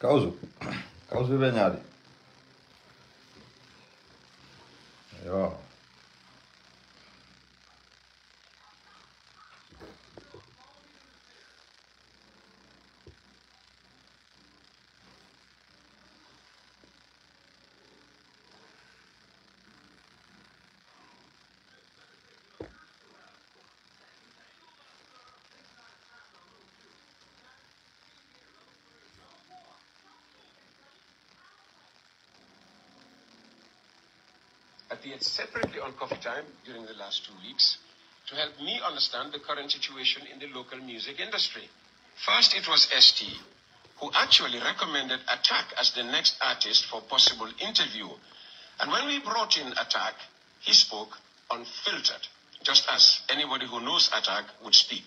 Kauzu. Kauzu benyadi. Yo. Appeared separately on Coffee Time during the last 2 weeks to help me understand the current situation in the local music industry. First, it was ST, who actually recommended Attack as the next artist for possible interview. And when we brought in Attack, he spoke unfiltered, just as anybody who knows Attack would speak.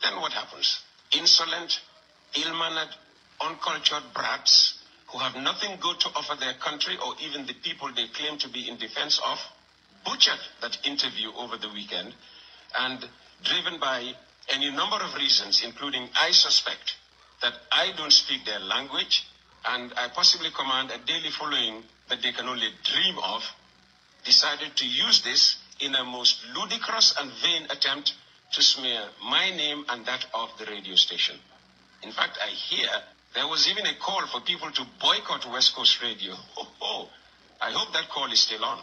Then what happens? Insolent, ill-mannered, uncultured brats who have nothing good to offer their country or even the people they claim to be in defense of, butchered that interview over the weekend, and driven by any number of reasons, including I suspect that I don't speak their language and I possibly command a daily following that they can only dream of, decided to use this in a most ludicrous and vain attempt to smear my name and that of the radio station. In fact, I hear there was even a call for people to boycott West Coast Radio. I hope that call is still on,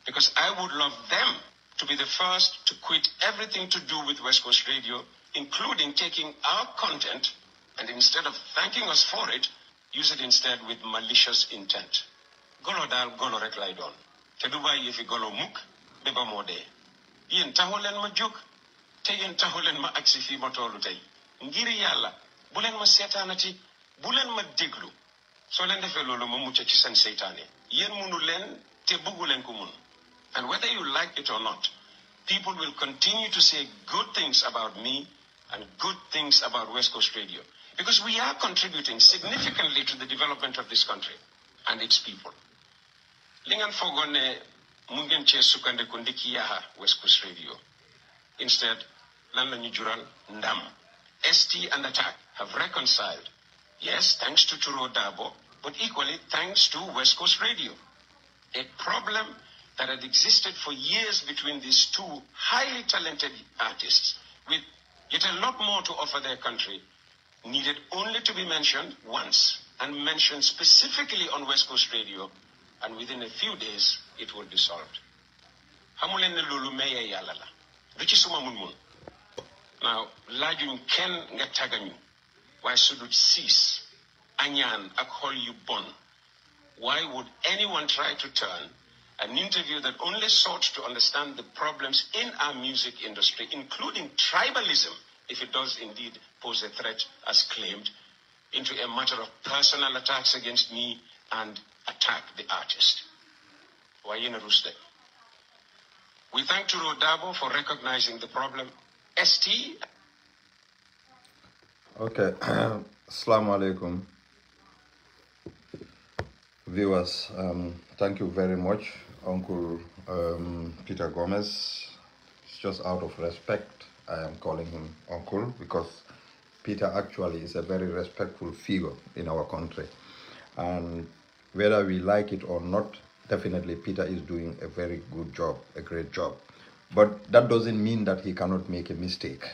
because I would love them to be the first to quit everything to do with West Coast Radio, including taking our content, and instead of thanking us for it, use it instead with malicious intent. Golo dal golo rek lay doon. Te du bàyyi fi golo mukk beba moo dee. Yéen taxu leen ma jóg te yéen taxu leen ma agsi fii ma toolu tey. Ngir yàlla bu leen ma seetaanati, bu leen ma déglu. Soo leen defee loolu ma mucc ci seen seytaane. Yéen munu leen te bëggu leen ko mun. And whether you like it or not, people will continue to say good things about me and good things about West Coast Radio, because we are contributing significantly to the development of this country and its people. Lingan fogone mungen che sukande kundiki yaha West Coast Radio. Instead, lan la ñu jural ndam. ST and Attack have reconciled. Yes, thanks to Turo Dabo, but equally thanks to West Coast Radio. A problem that had existed for years between these two highly talented artists with yet a lot more to offer their country needed only to be mentioned once, and mentioned specifically on West Coast Radio, and within a few days it will be solved. Hamulen ne lolu meye yalla la. Du ci suma mun. Now, lajuñ ken nga tagañu. Why should it cease? Anyan ak xol yu bon. Why would anyone try to turn an interview that only sought to understand the problems in our music industry, including tribalism, if it does indeed pose a threat as claimed, into a matter of personal attacks against me and attack the artist? Wayina Ruste. We thank Turo Dabo for recognizing the problem. ST. Okay. Assalamu alaikum. Viewers, thank you very much, Uncle Peter Gomez. It's just out of respect I am calling him Uncle, because Peter actually is a very respectful figure in our country. And whether we like it or not, definitely Peter is doing a very good job, a great job. But that doesn't mean that he cannot make a mistake.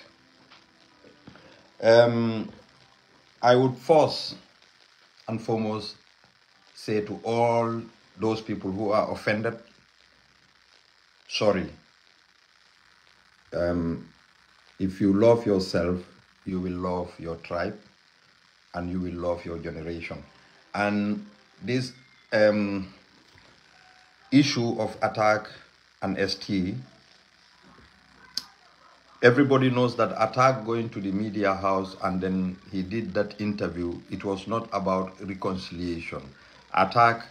I would first and foremost say to all those people who are offended, sorry. If you love yourself, you will love your tribe and you will love your generation. And this issue of Attack and ST, everybody knows that Attack going to the media house and then he did that interview, it was not about reconciliation. Attack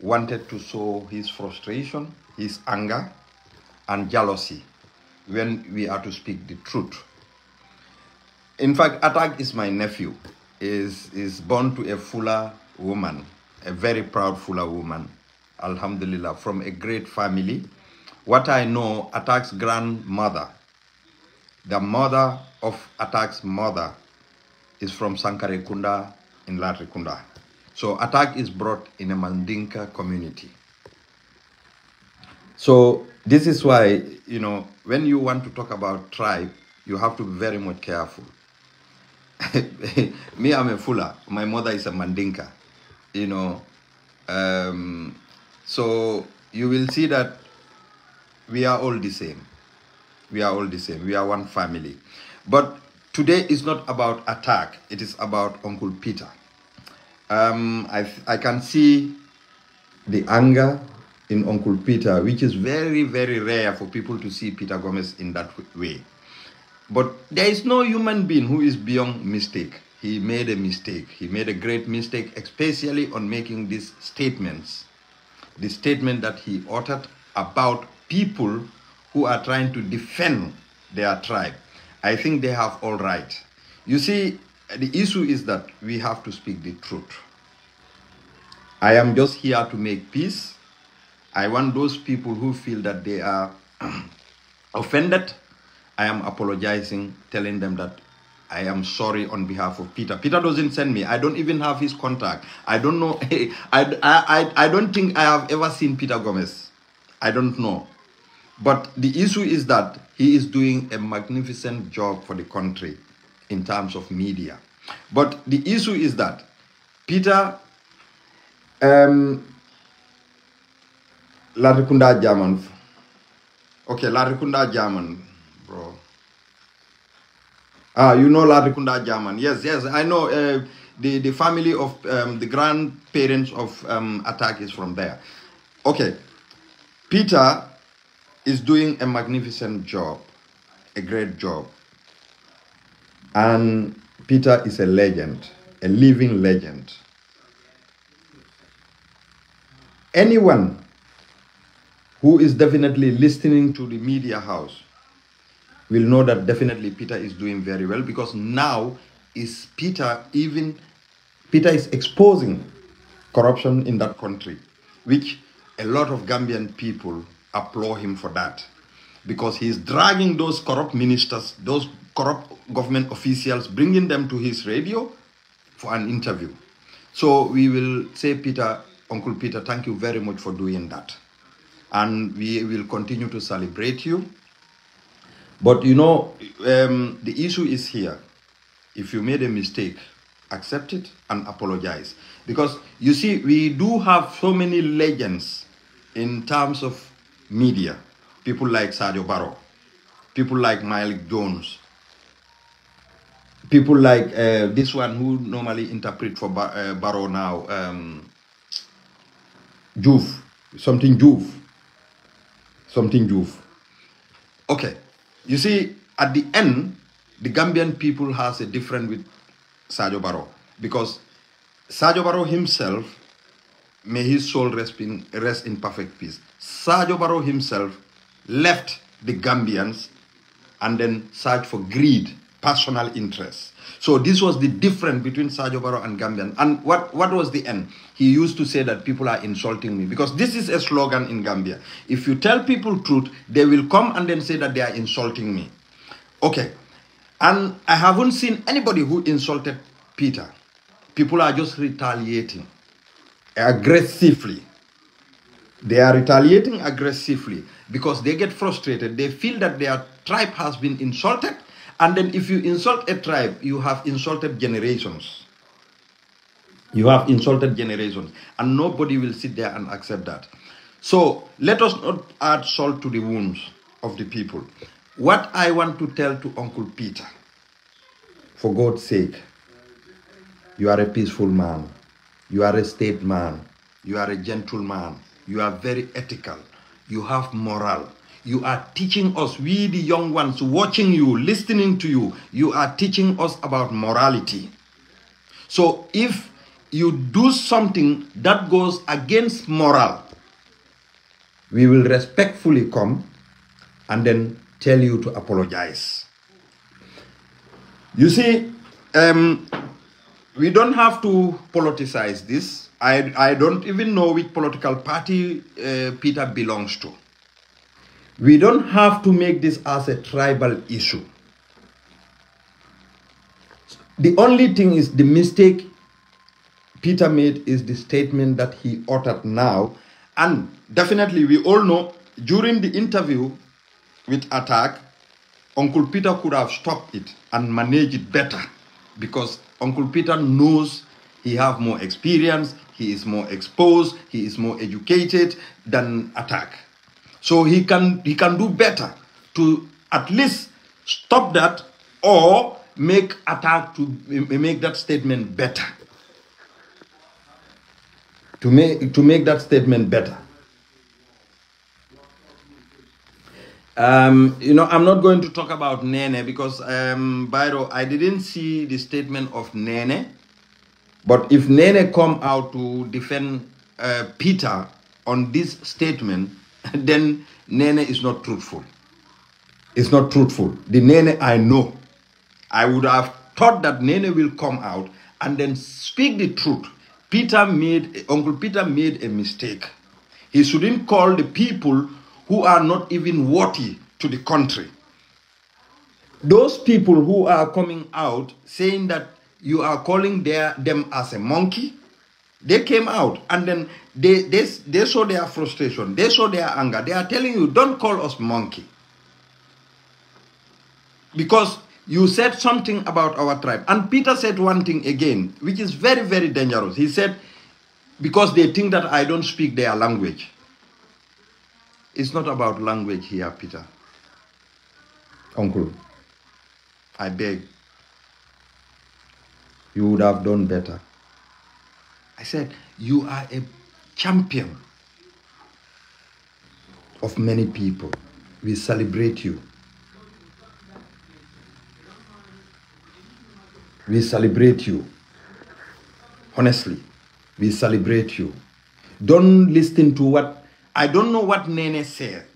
wanted to show his frustration, his anger, and jealousy when we are to speak the truth. In fact, Attack is my nephew, is born to a Fula woman, a very proud Fula woman, alhamdulillah, from a great family. What I know, Attack's grandmother, the mother of Attack's mother, is from Sankarekunda in Latrikunda. So attack is brought in a Mandinka community. So this is why, you know, when you want to talk about tribe, you have to be very much careful. Me, I'm a Fula. My mother is a Mandinka, you know. So you will see that we are all the same. We are all the same. We are one family. But today is not about attack. It is about Uncle Peter. I can see the anger in Uncle Peter, which is very, very rare for people to see Peter Gomez in that way. But there is no human being who is beyond mistake. He made a mistake. He made a great mistake, especially on making these statements. The statement that he uttered about people who are trying to defend their tribe. I think they have all right. You see, the issue is that we have to speak the truth. I am just here to make peace. I want those people who feel that they are offended. I am apologizing, telling them that I am sorry on behalf of Peter. Peter doesn't send me. I don't even have his contact. I don't know. I don't think I have ever seen Peter Gomez. I don't know. But the issue is that he is doing a magnificent job for the country in terms of media. But the issue is that Peter, Latrikunda German. Okay, Latrikunda German, bro. You know Latrikunda German. Yes, I know. The family of the grandparents of Attack is from there. Okay, Peter is doing a magnificent job, a great job. And Peter is a legend, a living legend. Anyone who is definitely listening to the media house will know that definitely Peter is doing very well, because now is Peter is exposing corruption in that country, which a lot of Gambian people applaud him for that, because he is dragging those corrupt ministers, those corrupt government officials, bringing them to his radio for an interview. So we will say, Peter, Uncle Peter, thank you very much for doing that. And we will continue to celebrate you. But you know, the issue is here. If you made a mistake, accept it and apologize. Because you see, we do have so many legends in terms of media. People like Sadio Barrow, people like Malik Jones, people like this one who normally interpret for Barrow now, something Juve. Okay, you see, at the end, the Gambian people has a different with Sadio Barrow, because Sadio Barrow himself, may his soul rest in perfect peace. Sadio Barrow himself left the Gambians and then searched for greed, personal interest. So this was the difference between Sadio Barrow and Gambian. And what was the end? He used to say that people are insulting me, because this is a slogan in Gambia. If you tell people truth, they will come and then say that they are insulting me. Okay. And I haven't seen anybody who insulted Peter. People are just retaliating aggressively. They are retaliating aggressively because they get frustrated. They feel that their tribe has been insulted. And then if you insult a tribe, you have insulted generations. You have insulted generations. And nobody will sit there and accept that. So let us not add salt to the wounds of the people. What I want to tell to Uncle Peter, for God's sake, you are a peaceful man. You are a statesman. You are a gentleman. You are very ethical. You have moral. You are teaching us, we the young ones watching you, listening to you, you are teaching us about morality. So if you do something that goes against moral, we will respectfully come and then tell you to apologize. You see, we don't have to politicize this. I don't even know which political party Peter belongs to. We don't have to make this as a tribal issue. The only thing is the mistake Peter made is the statement that he uttered now. And definitely we all know during the interview with Attack, Uncle Peter could have stopped it and managed it better, because Uncle Peter knows he have more experience, he is more exposed, he is more educated than Attack. So he can do better to at least stop that or make Attack to make that statement better. To make that statement better. You know, I'm not going to talk about Nene because, Byro, I didn't see the statement of Nene. But if Nene come out to defend Peter on this statement, then Nene is not truthful. It's not truthful. The Nene I know, I would have thought that Nene will come out and then speak the truth. Uncle Peter made a mistake. He shouldn't call the people who are not even worthy to the country. Those people who are coming out saying that you are calling them as a monkey, they came out and then they saw their frustration, they saw their anger. They are telling you, don't call us monkey. Because you said something about our tribe. And Peter said one thing again, which is very, very dangerous. He said, because they think that I don't speak their language. It's not about language here, Peter. Uncle, I beg. You would have done better. I said, you are a champion of many people. We celebrate you. We celebrate you. Honestly, we celebrate you. Don't listen to what, I don't know what Nene said.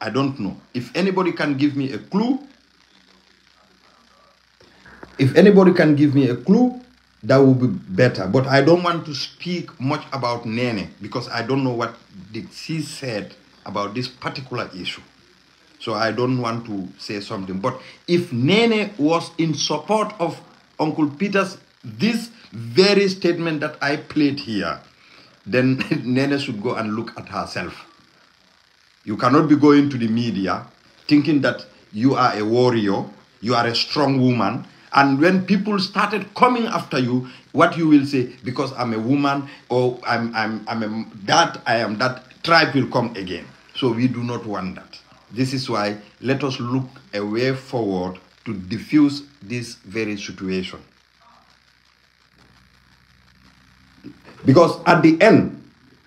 I don't know. If anybody can give me a clue, that would be better. But I don't want to speak much about Nene because I don't know what she said about this particular issue. So I don't want to say something. But if Nene was in support of Uncle Peter's this very statement that I played here, then Nene should go and look at herself. You cannot be going to the media thinking that you are a warrior, you are a strong woman, and when people started coming after you, what you will say, because I'm a woman or I am that, tribe will come again. So we do not want that. This is why let us look a way forward to diffuse this very situation. Because at the end,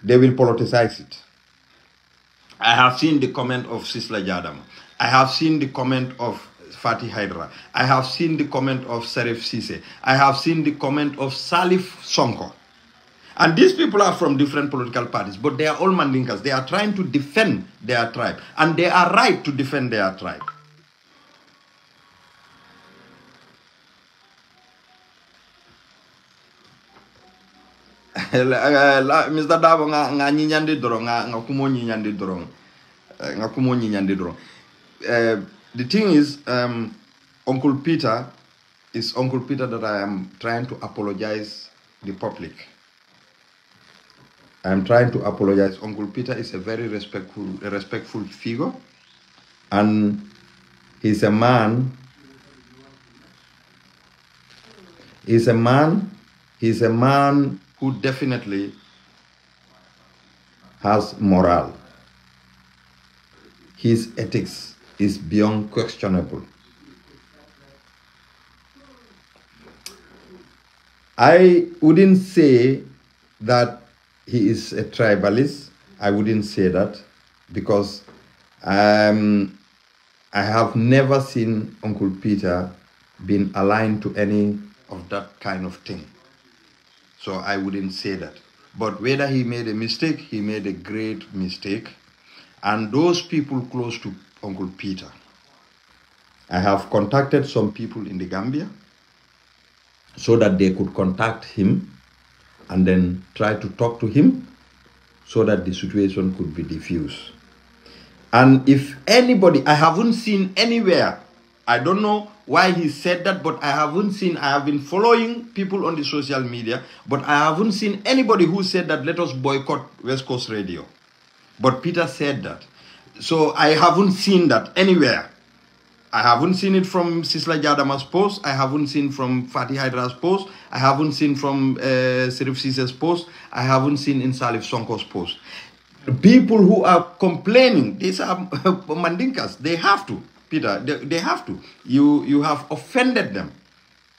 they will politicize it. I have seen the comment of Sisla Jadam. I have seen the comment of Fatih Hydra. I have seen the comment of Serif Sise. I have seen the comment of Salif Sonko. And these people are from different political parties, but they are all Mandinkas. They are trying to defend their tribe. And they are right to defend their tribe. Mr. Dabo nga nyinyandi dorong nga kumo nyinyandi dorong. The thing is, Uncle Peter is Uncle Peter that I am trying to apologize the public. I am trying to apologize. Uncle Peter is a very respectful figure, and he's a man. He's a man who definitely has morale. His ethics is beyond questionable. I wouldn't say that he is a tribalist. I wouldn't say that because I have never seen Uncle Peter being aligned to any of that kind of thing. So I wouldn't say that. But whether he made a mistake, he made a great mistake. And those people close to Uncle Peter, I have contacted some people in the Gambia so that they could contact him and then try to talk to him so that the situation could be diffused. And if anybody, I haven't seen anywhere I don't know why he said that, but I haven't seen, I have been following people on the social media, but I haven't seen anybody who said that let us boycott West Coast Radio. But Peter said that. So I haven't seen that anywhere. I haven't seen it from Sisla Jadama's post. I haven't seen from Fatih Hydra's post. I haven't seen from Serif Sise's post. I haven't seen in Salif Sonko's post. The people who are complaining, these are Mandinkas. They have to, Peter. They have to. You have offended them.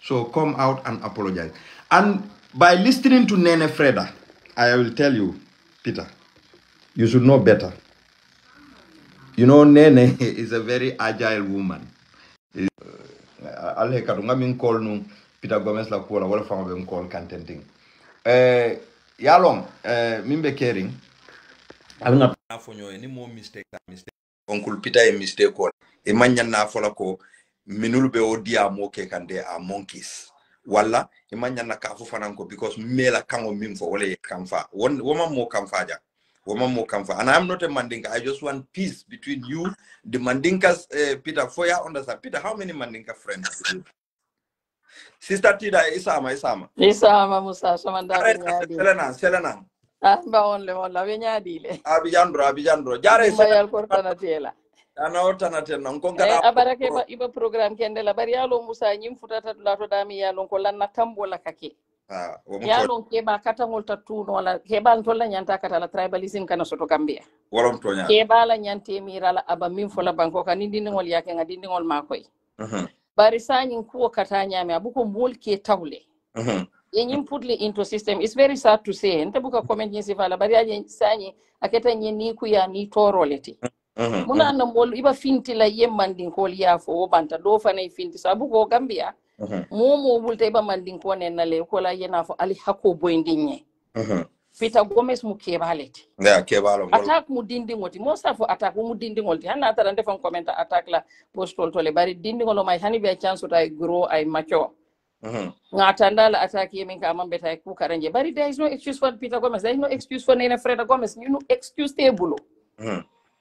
So come out and apologize. And by listening to Nene Freda, I will tell you, Peter, you should know better. You know, Nene is a very agile woman. Alhe kadunga min call nu Peter Gomez la kuola wala fama be call contenting. Yalong mimbe caring. Abinga fonyo any more mistake. Uncle Peter a mistake call. E manya na fola ko minul be odia moke kande a monkeys. Wala e manya na kafu fananko because mela kango mimfo wala kamfa. Woman mo kamfa ja. And I'm not a Mandinka. I just want peace between you, the Mandinkas, Peter. For you understand, Peter, how many Mandinka friends? Sister Tida, Isama. Isama Musa, Selena. Amba only wala venyadile. Abijandro. Jare Bayal kortana tela. Anaotana tena. Abarake iba program kende la bari yalo Musa nyim futata lato dami yalo ko lanna tambola kake. Yalo keba kata ngolta tuno wala keba ntola nyanta kata la tribalism kana soto Gambia. Wala mtonya. Keba la nyante mirala aba minfola banko kanindi ngol yake ngadindi ngol makoy. Bari sanyin kuo kata nyame abuko mulke tawle. Yenyim putli into system. It's very sad to say. Nte buka comment nyesi vala bari aje sanyi aketa nyeni ku ya ni toroleti. Muna na mol iba finti la yemmandin ko liya fo banta do fana finti sabu ko Gambia. Momo bulta iba mandin ko nen na le ko la yena fo ali hako boyndinye. Peter Gomez mu kebaleti. Yeah, kebalo. Attack mu dindi ngoti. Most of attack mu dindi ngoti. Hana atara nde fam comment attack la postol to le bari dindi ngolo mai hani be chance to I grow I mature. Ngatanda la attack yemin ka amambe tay ku karanje bari there is no excuse for Peter Gomez. There is no excuse for Nene Freda Gomez. You know excuse tebulo.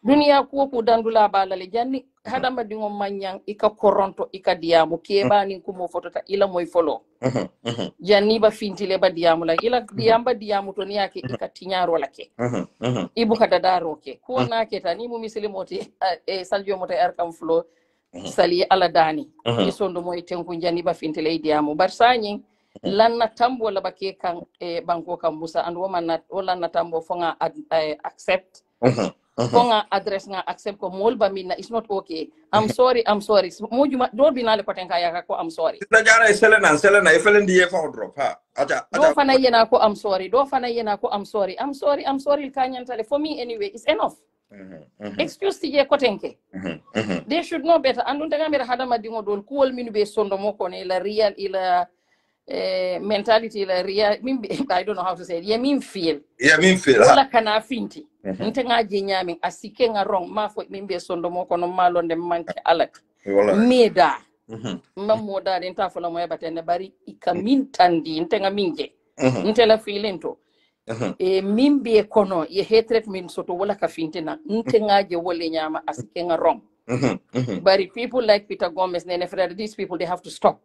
Dunia kuo ku dandula bala le janni hadama dingo manyang ika koronto ika diamu keba ni kumo fotota ila moy folo janni ba fintile ba diamu la ila diamba diamu to niyake ika tinyaro lake ibu kadadaro ke ko na ke tani mu muslimoti saljo mota arkam flo sali ala dani isondo moy tenku janni ba fintile diamu barsanyi lanna tambo la bake kan banko kan Musa and woman na wala tambo fonga accept Konga address nga accept ko molba minna is not okay. I'm sorry. Mojuma do binale potenka yaka ko I'm sorry. Najara Selena ifelendi ye fa drop ha. Aja. Do fana yena ko I'm sorry. I'm sorry kanyantale for me anyway. It's enough. Excuse tiye kotenke. They should know better. Andunta ngamira hadama dingo dol kuol minu be sondo moko ne la real ila mentality la real I don't know how to say it. Yeah, mean feel. Wala kana finti. Ntenga jinyami asike nga wrong mafo mimbe sondo moko no malonde manke alak. Meda. Mamoda denta fola moya batende bari ikamintandi ntenga minje. Ntela feelinto. Mimbe kono ye hatred min soto wala ka fintina ntenga je wole nyama asike nga wrong. But people like Peter Gomez, Nene Freda, these people, they have to stop.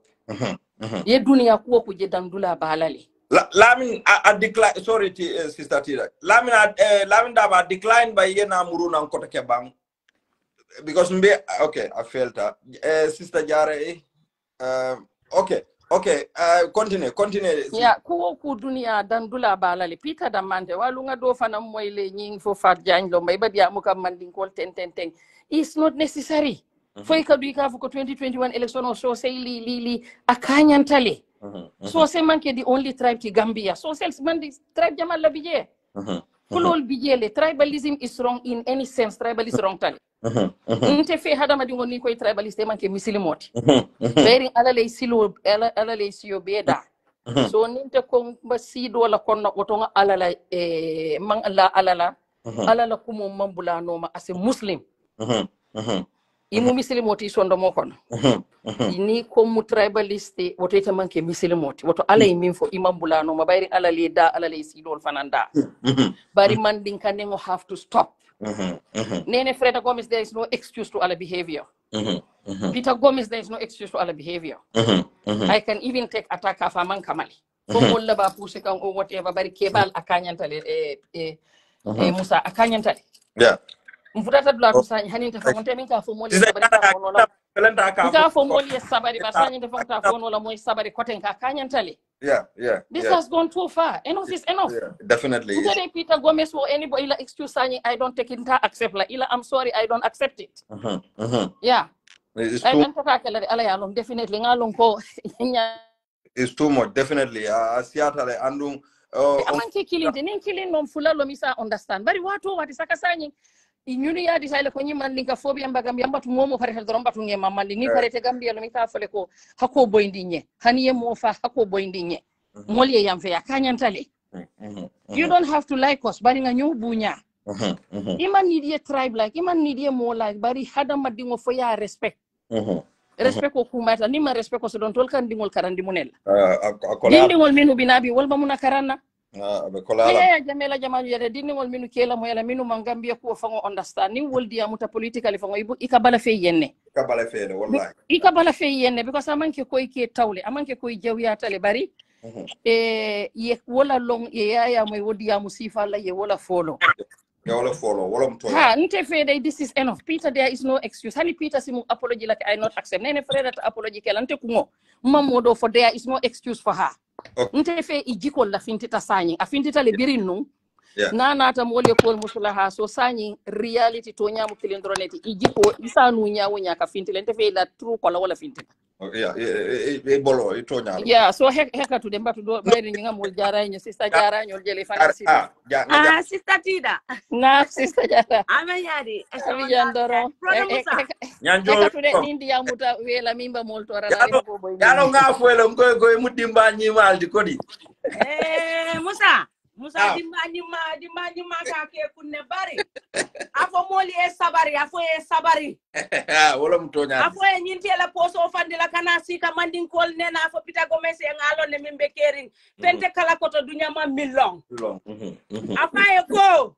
Ye dunia kuwa kuje dandula balali. Lamin a decline. Sorry, Sister Tira. Lamin daba decline by yena muruna nkota kebang because okay, I felt that. Sister Jare. Okay. Continue. Yeah, kuwa ku dunia dandula balali. Peter Damante walunga do fana moile nying fo fat janlo mbay badia muka manding kol ten. It's not necessary. Foi ka duika fuko 2021 election o so say li akanyantale. So say manke the only tribe to Gambia. So say man the tribe jamal la bije. Kulol bije le tribalism is wrong in any sense. Tribalism wrong tali. Nte fe hadama dingo ni koy tribalist manke misilimoti. Beri ala le silo ala le siyo beda. So ninte ko basido la konna otonga ala la man la ala la kumo mambula no ma as a Muslim. Imu misilimoti sondo mokono. Ini ko mu tribaliste woto ita manke misilimoti woto ala iminfo imambulano mabayri ala le sidol fananda. Bari man dinkane ngo have to stop. Nene Freda Gomez, there is no excuse to our behavior. Peter Gomez, there is no excuse to our behavior. I can even take attack of a man Kamali. For all the Pusika or whatever, but Kebal Akanyantale, Musa Akanyantale. Yeah. Mfutata dula kusanya hani nitafonte minka fomoli sabari ka fonola minka fomoli sabari basanya nitafonta fonola moy sabari kotenka kanyantale. This has gone too far. Enough is enough. Definitely. Peter Gomez or anybody ila excuse sanya I don't take it accept la ila I'm sorry I don't accept it. Yeah. It's definitely ngalong ko it's too much definitely asiatale andung amanke killing nom fulalo misa understand bari watu wati sakasanyi inyuni ya disale ko nyiman linka fobi amba gambia mbatu momo farete doromba tunge mamandi ni farete gambia lo mita fale ko hako boyndinye haniye mo fa hako boyndinye moliye yamfe ya kanyantale. You don't have to like us bari nga nyu bunya. Iman nidie tribe like iman nidie mo like bari hada madingo fo ya respect. Respect ko kumata ni ma respect ko so don tol kan dingol karandi munel. Dingol minu binabi wal ba muna karana. Ya jamela jamanu ya dingol minu kela mo yala minu mangambia ko fango understand ni woldi amuta politically fango ibu ikabala fe yenne. Ikabala fe wallahi. Ikabala fe yenne because amanke ko ike tawle amanke ko jawiya tale bari. Ye wala long ye ya mo wodi ya musifa la ye wala follow. Nte fede this is enough. Peter, there is no excuse. Hani Peter simu apology like I not accept. Nene Freda that apology kelante kungo. Mamodo for there is no excuse for her. Nte fe ijiko la fintita sanyi. A fintita le birinu. Na nata mwole kwa musula ha so sanyi reality to nyamu kilindroneti. Ijiko isa nunya wonya ka fintile. Nte fe la true kwa la wala fintita. Bolo ito nya. Yeah, so heka to demba to do bayri nga mol jara nyo sister jara nyo jele fanasi. Sister Tida. Na sister jara. Amenyadi. Jandoro. Heka to de nindi ya muta wela mimba mol to rala ko boy. Yalo nga fuelo ngoy mudimba nyimal di kodi. Musa dimba ka ke kunne bari. Afo moli sabari, afo sabari. Wala mtonya. Afo nyinti la poso fandila kana sika mandin kol nena afo Peter Gomez ngalo ne mimbe kering. Pente kala koto dunya ma milong. Afa ko.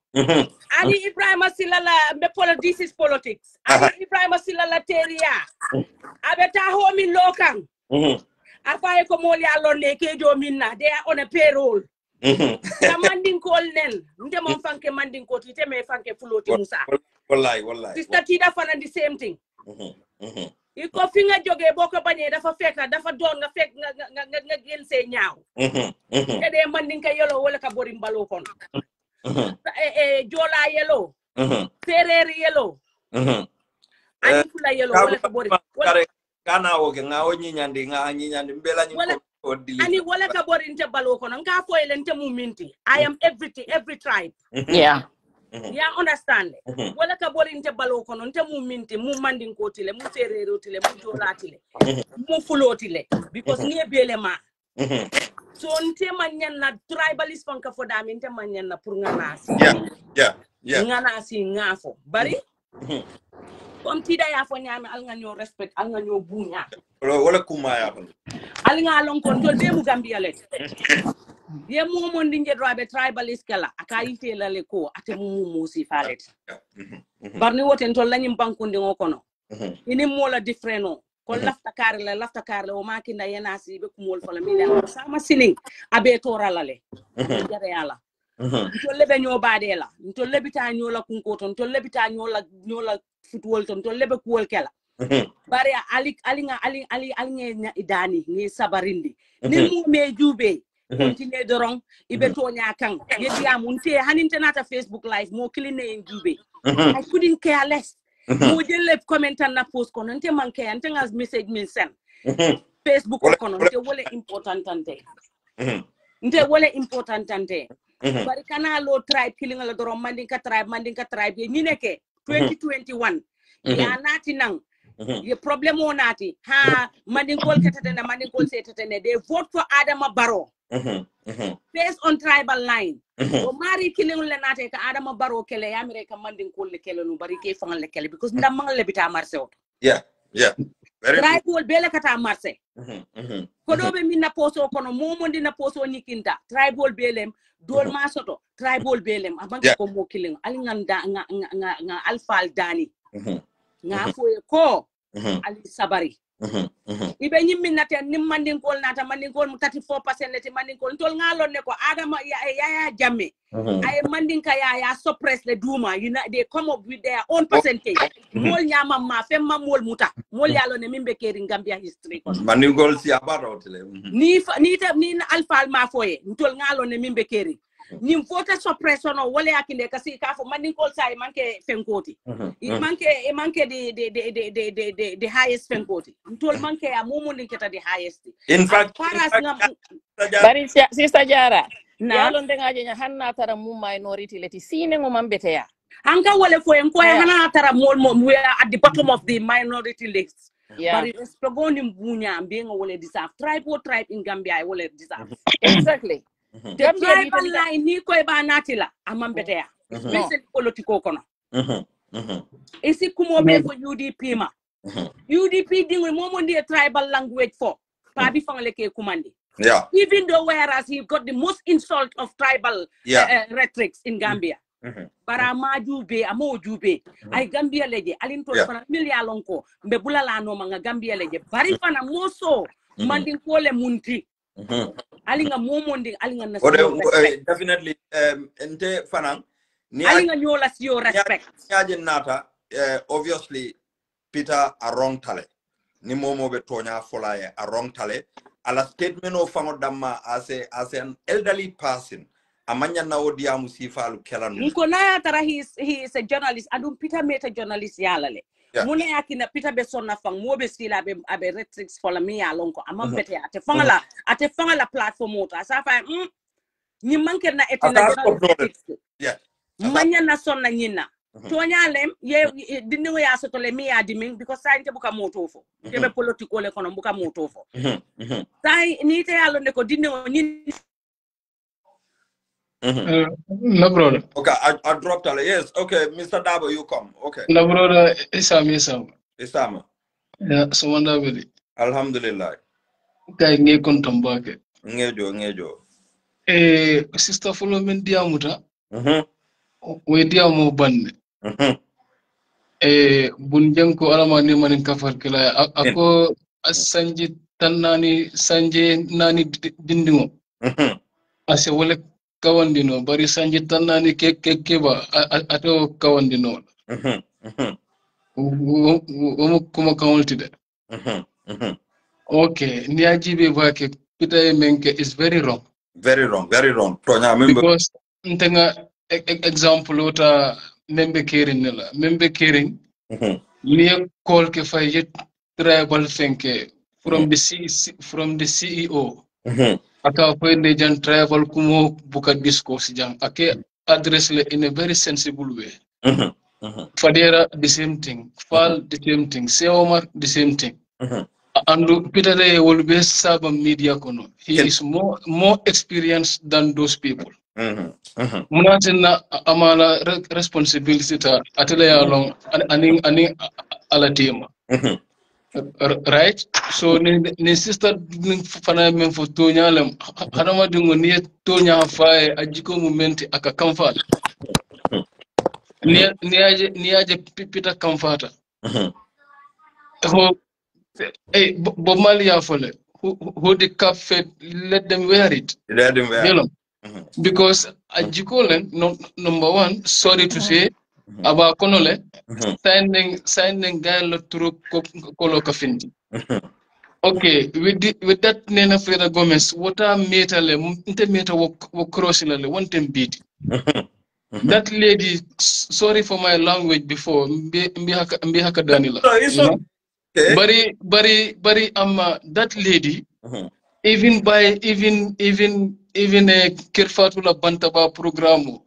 Ali Ibrahim Silala me this is politics. Ali Ibrahim Silala teria. Abeta homi lokang. Afa ko moli alone kejo minna. They are on a payroll. Manding call nen nte mon fanke manding ko tite me fanke fuloti Musa wallahi sister Tida fana the same thing iko finga joge boko bañe dafa fekk dafa doon nga fekk nga gel se ñaaw de manding ka yelo wala ka bori mbalo kon jola yelo serer yelo ani fula yelo wala ka bori kana oge nga nyinyandi mbela nyi ani wala ka bori nte balo kono nga fo elente muminti I am every tribe yeah understand wala ka bori nte balo kono nte muminti mu mandin ko tile mu serero tile mu jolatile mu fulotile because ni bele ma so nte manyan na tribalist fanka fo dami nte manyan na pour nganasi yeah nganasi ngafo bari comme Tida ya fo nyame al nga ñoo respect al nga ñoo buña wala kuma ya al nga lon kon to demu Gambia le ye mo mon dinje drobe tribalist kala akayite la le ko ate mu musi falet barni woten to lañim bankunde ngokono ini mo la differeno ko lafta kar la o makinda yenasi be kumol fala mi den sama siling abe toralale jare yalla to lebe ñoo baade la to lebita ñoo la kunko ton to lebita ñoo la futwol ton to lebe kuwol kala bari ali idani ni sabarindi ni mu me jube continue dorong ibe to nya kan yedi amunte haninte nata Facebook live mo clean en jube I couldn't care less mo jelle commenter na post kono nte manke ante ngas message min send Facebook kono nte wole important tante bari kana lo tribe killing la dorong mandinka tribe ye nyineke 2021 ya nati nang ye problem o nati ha mandingol ketatene mandingol setatene they vote for Adama Barrow based on tribal line o mari killing le nati ka Adama Barrow kele ya mere ka mandingol le kele no bari ke fangal le kele because ndam mangal le bita marse o yeah tribal bele kata marse ko do be minna poso kono momondi na poso nikinta tribal belem dol ma soto tribal belem abanka ko mo killing ali nganda nga alfal dani nga foye ko ali sabari ibe nyimmi naten nim mandin kol nata mandin kol 34% neti mandin kol tol ngalon ne ko adama ya jamme ay mandin ka ya suppress le duma they come up with their own percentage mol nyama ma femma mol muta mol yalo ne mimbe keri Gambia history ko mandin kol si abaro tele ni alfal ma foye tol ngalon ne mimbe keri nim fota suppression o wala yakinde kasi ka fo mandin kol sai manke fenkoti manke the highest fenkoti tol manke ya mumundin keta the highest in fact bari sister Jara yalo ndengaje nya hanna tara mu minority leti sine ngo mambeteya hanka wala fo en ko hanna tara we are at the bottom of the minority list bari espagoni mbunya mbenga wala deserve tribe in Gambia wala deserve exactly the tribal line ni koy ba natila amambeteya especially politiko kono isi kumo be for UDP ma UDP dingo momo ndi tribal language for pa bi fangle ke kumandi even though whereas he got the most insult of tribal rhetorics in Gambia para majube amojube ay Gambia leje alinto fana million lonko mbe bulala no manga Gambia leje bari fana moso mandin kole munti alinga momondi alinga na definitely ente fanan ni alinga nyola sio respect nyaje nata obviously Peter a wrong tale ni momo be tonya folaye a wrong tale ala statement of fango damma as an elderly person amanya na odia musifalu kelanu nko na tara he is a journalist adum Peter meta journalist yalale mune yakina Peter be sonna fang mobe sila abe retrix fola mi alonko amambete ate fangala platform ota safa ni manke na etena manya na sonna nyina tonya lem ye dinno ya sotole mi ya dimin because sai nte buka motofo tebe politiko le kono buka motofo sai ni te yalo ne ko dinno nyin no brother. Okay, I dropped all. Yes, okay, Mr. Dabo, you come. Okay. No brother, Isam. Yeah, so wanda beli. Alhamdulillah. Kay nge kontom bake. Ngejo. Sister follow men diamuta. We diamu banne. Bunjanko alama ni manin kafar kila ako sanji tanani sanje nani dindingo. Ase wale kawandino bari sanji tanani keba ato kawandino kuma kawultide okay ni ajibe bake pita menke is very wrong because ntenga example ota membe kering ni call ke faye tribal fenke from the CEO aka pende jan travel kumo buka discourse jang ake address le in a very sensible way Fadera the same thing Fall the same thing Seoma the same thing and Peter will be sub media kono he is more experienced than those people munazina amala responsibility ta atele along ani alatima right so ni sister fana men fo toñalem hanama dingo ni toña fae ajiko momenti aka kamfata ni aje pita kamfata ho Bob Marley afole who the cap fed let them wear it because ajiko len number one sorry to say aba konole signing gailo turu kolo kafindi okay with that Nena Freda Gomez wata meta le inte meta wo crossing le wontem beat that lady sorry for my language before mbi haka danila okay. bari that lady even a kirfatula bantaba programu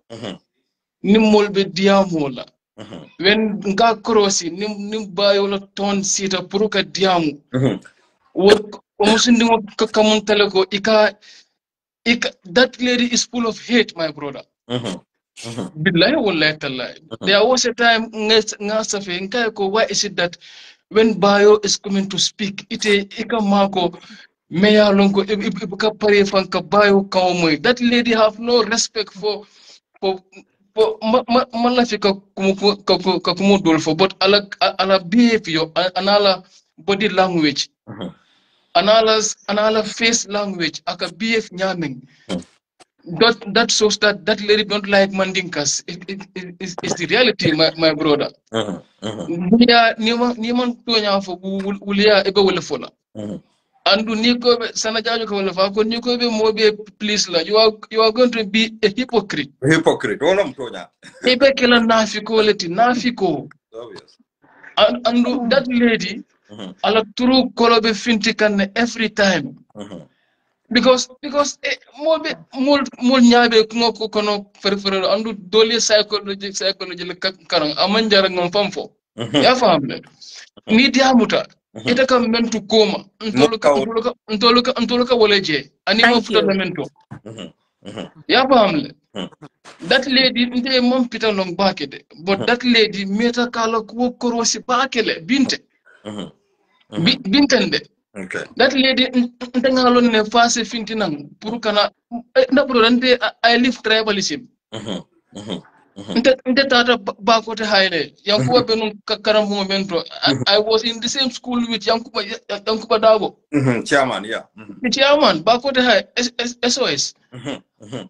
nimmolbe diamola when nga crossi nim bayola ton sita puruka diamu work omusindi kamun talego ika that lady is full of hate my brother billahi wallahi tallahi there was a time nga safe nka ko why is it that when Bayo is coming to speak, ika mako meya lonko ibuka pare fanka Bayo kaomoy. That lady have no respect for malafika kumu dolfo, but ala behavior, anala body language, anala face language, aka behave nyaming. That shows that lady don't like Mandinkas. It's the reality, my brother. Niman tuanya fo ulia ebe wole fola. Andu niko sanajajo ko wole fa ko niko be mobe please la. You are going to be a hypocrite. Hypocrite. Olam tuanya. Ebe kela nafiko leti nafiko. Obvious. Andu that lady ala turu kolobe finti kan every time. Because mol nyaabe ko kono fer andu dole psychology le karang amanjara ngom famfo ya famle ni diamuta ita kam mentu koma ntoluka woleje ani mo futa mento ya famle that lady nte mom pita long bakede but that lady meta kala ko korosi bakele binte bintende. Okay. That lady ntangalon ne face fintinang pour kana na brodante I live tribalism. Nte tata ba ko te hayle yankuba benum karam momento I was in the same school with yankuba Dabo. Chairman, yeah. The chairman ba ko te hay SOS.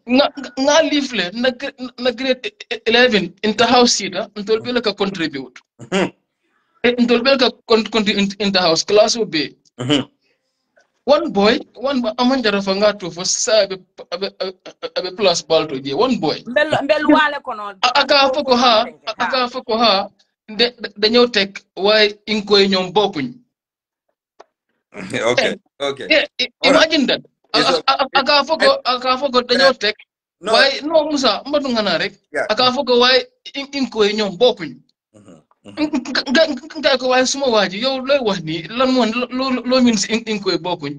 Nga live le na grade 11 inter house sita ntol bela ka contribute. Ntol bela ka contribute inter house class B. One boy amanjara fanga to for sabe abe plus ball to je one boy mbelu wale kono aka foko ha de ñew tek way inko ñom bokkuñ. Okay. Yeah, imagine that. Aka foko de ñew tek way no Musa mbadu ngana rek aka foko way inko ñom bokkuñ. Nga ko way suma waji yow loy wax ni lan mo lo min ci inko bokkuñ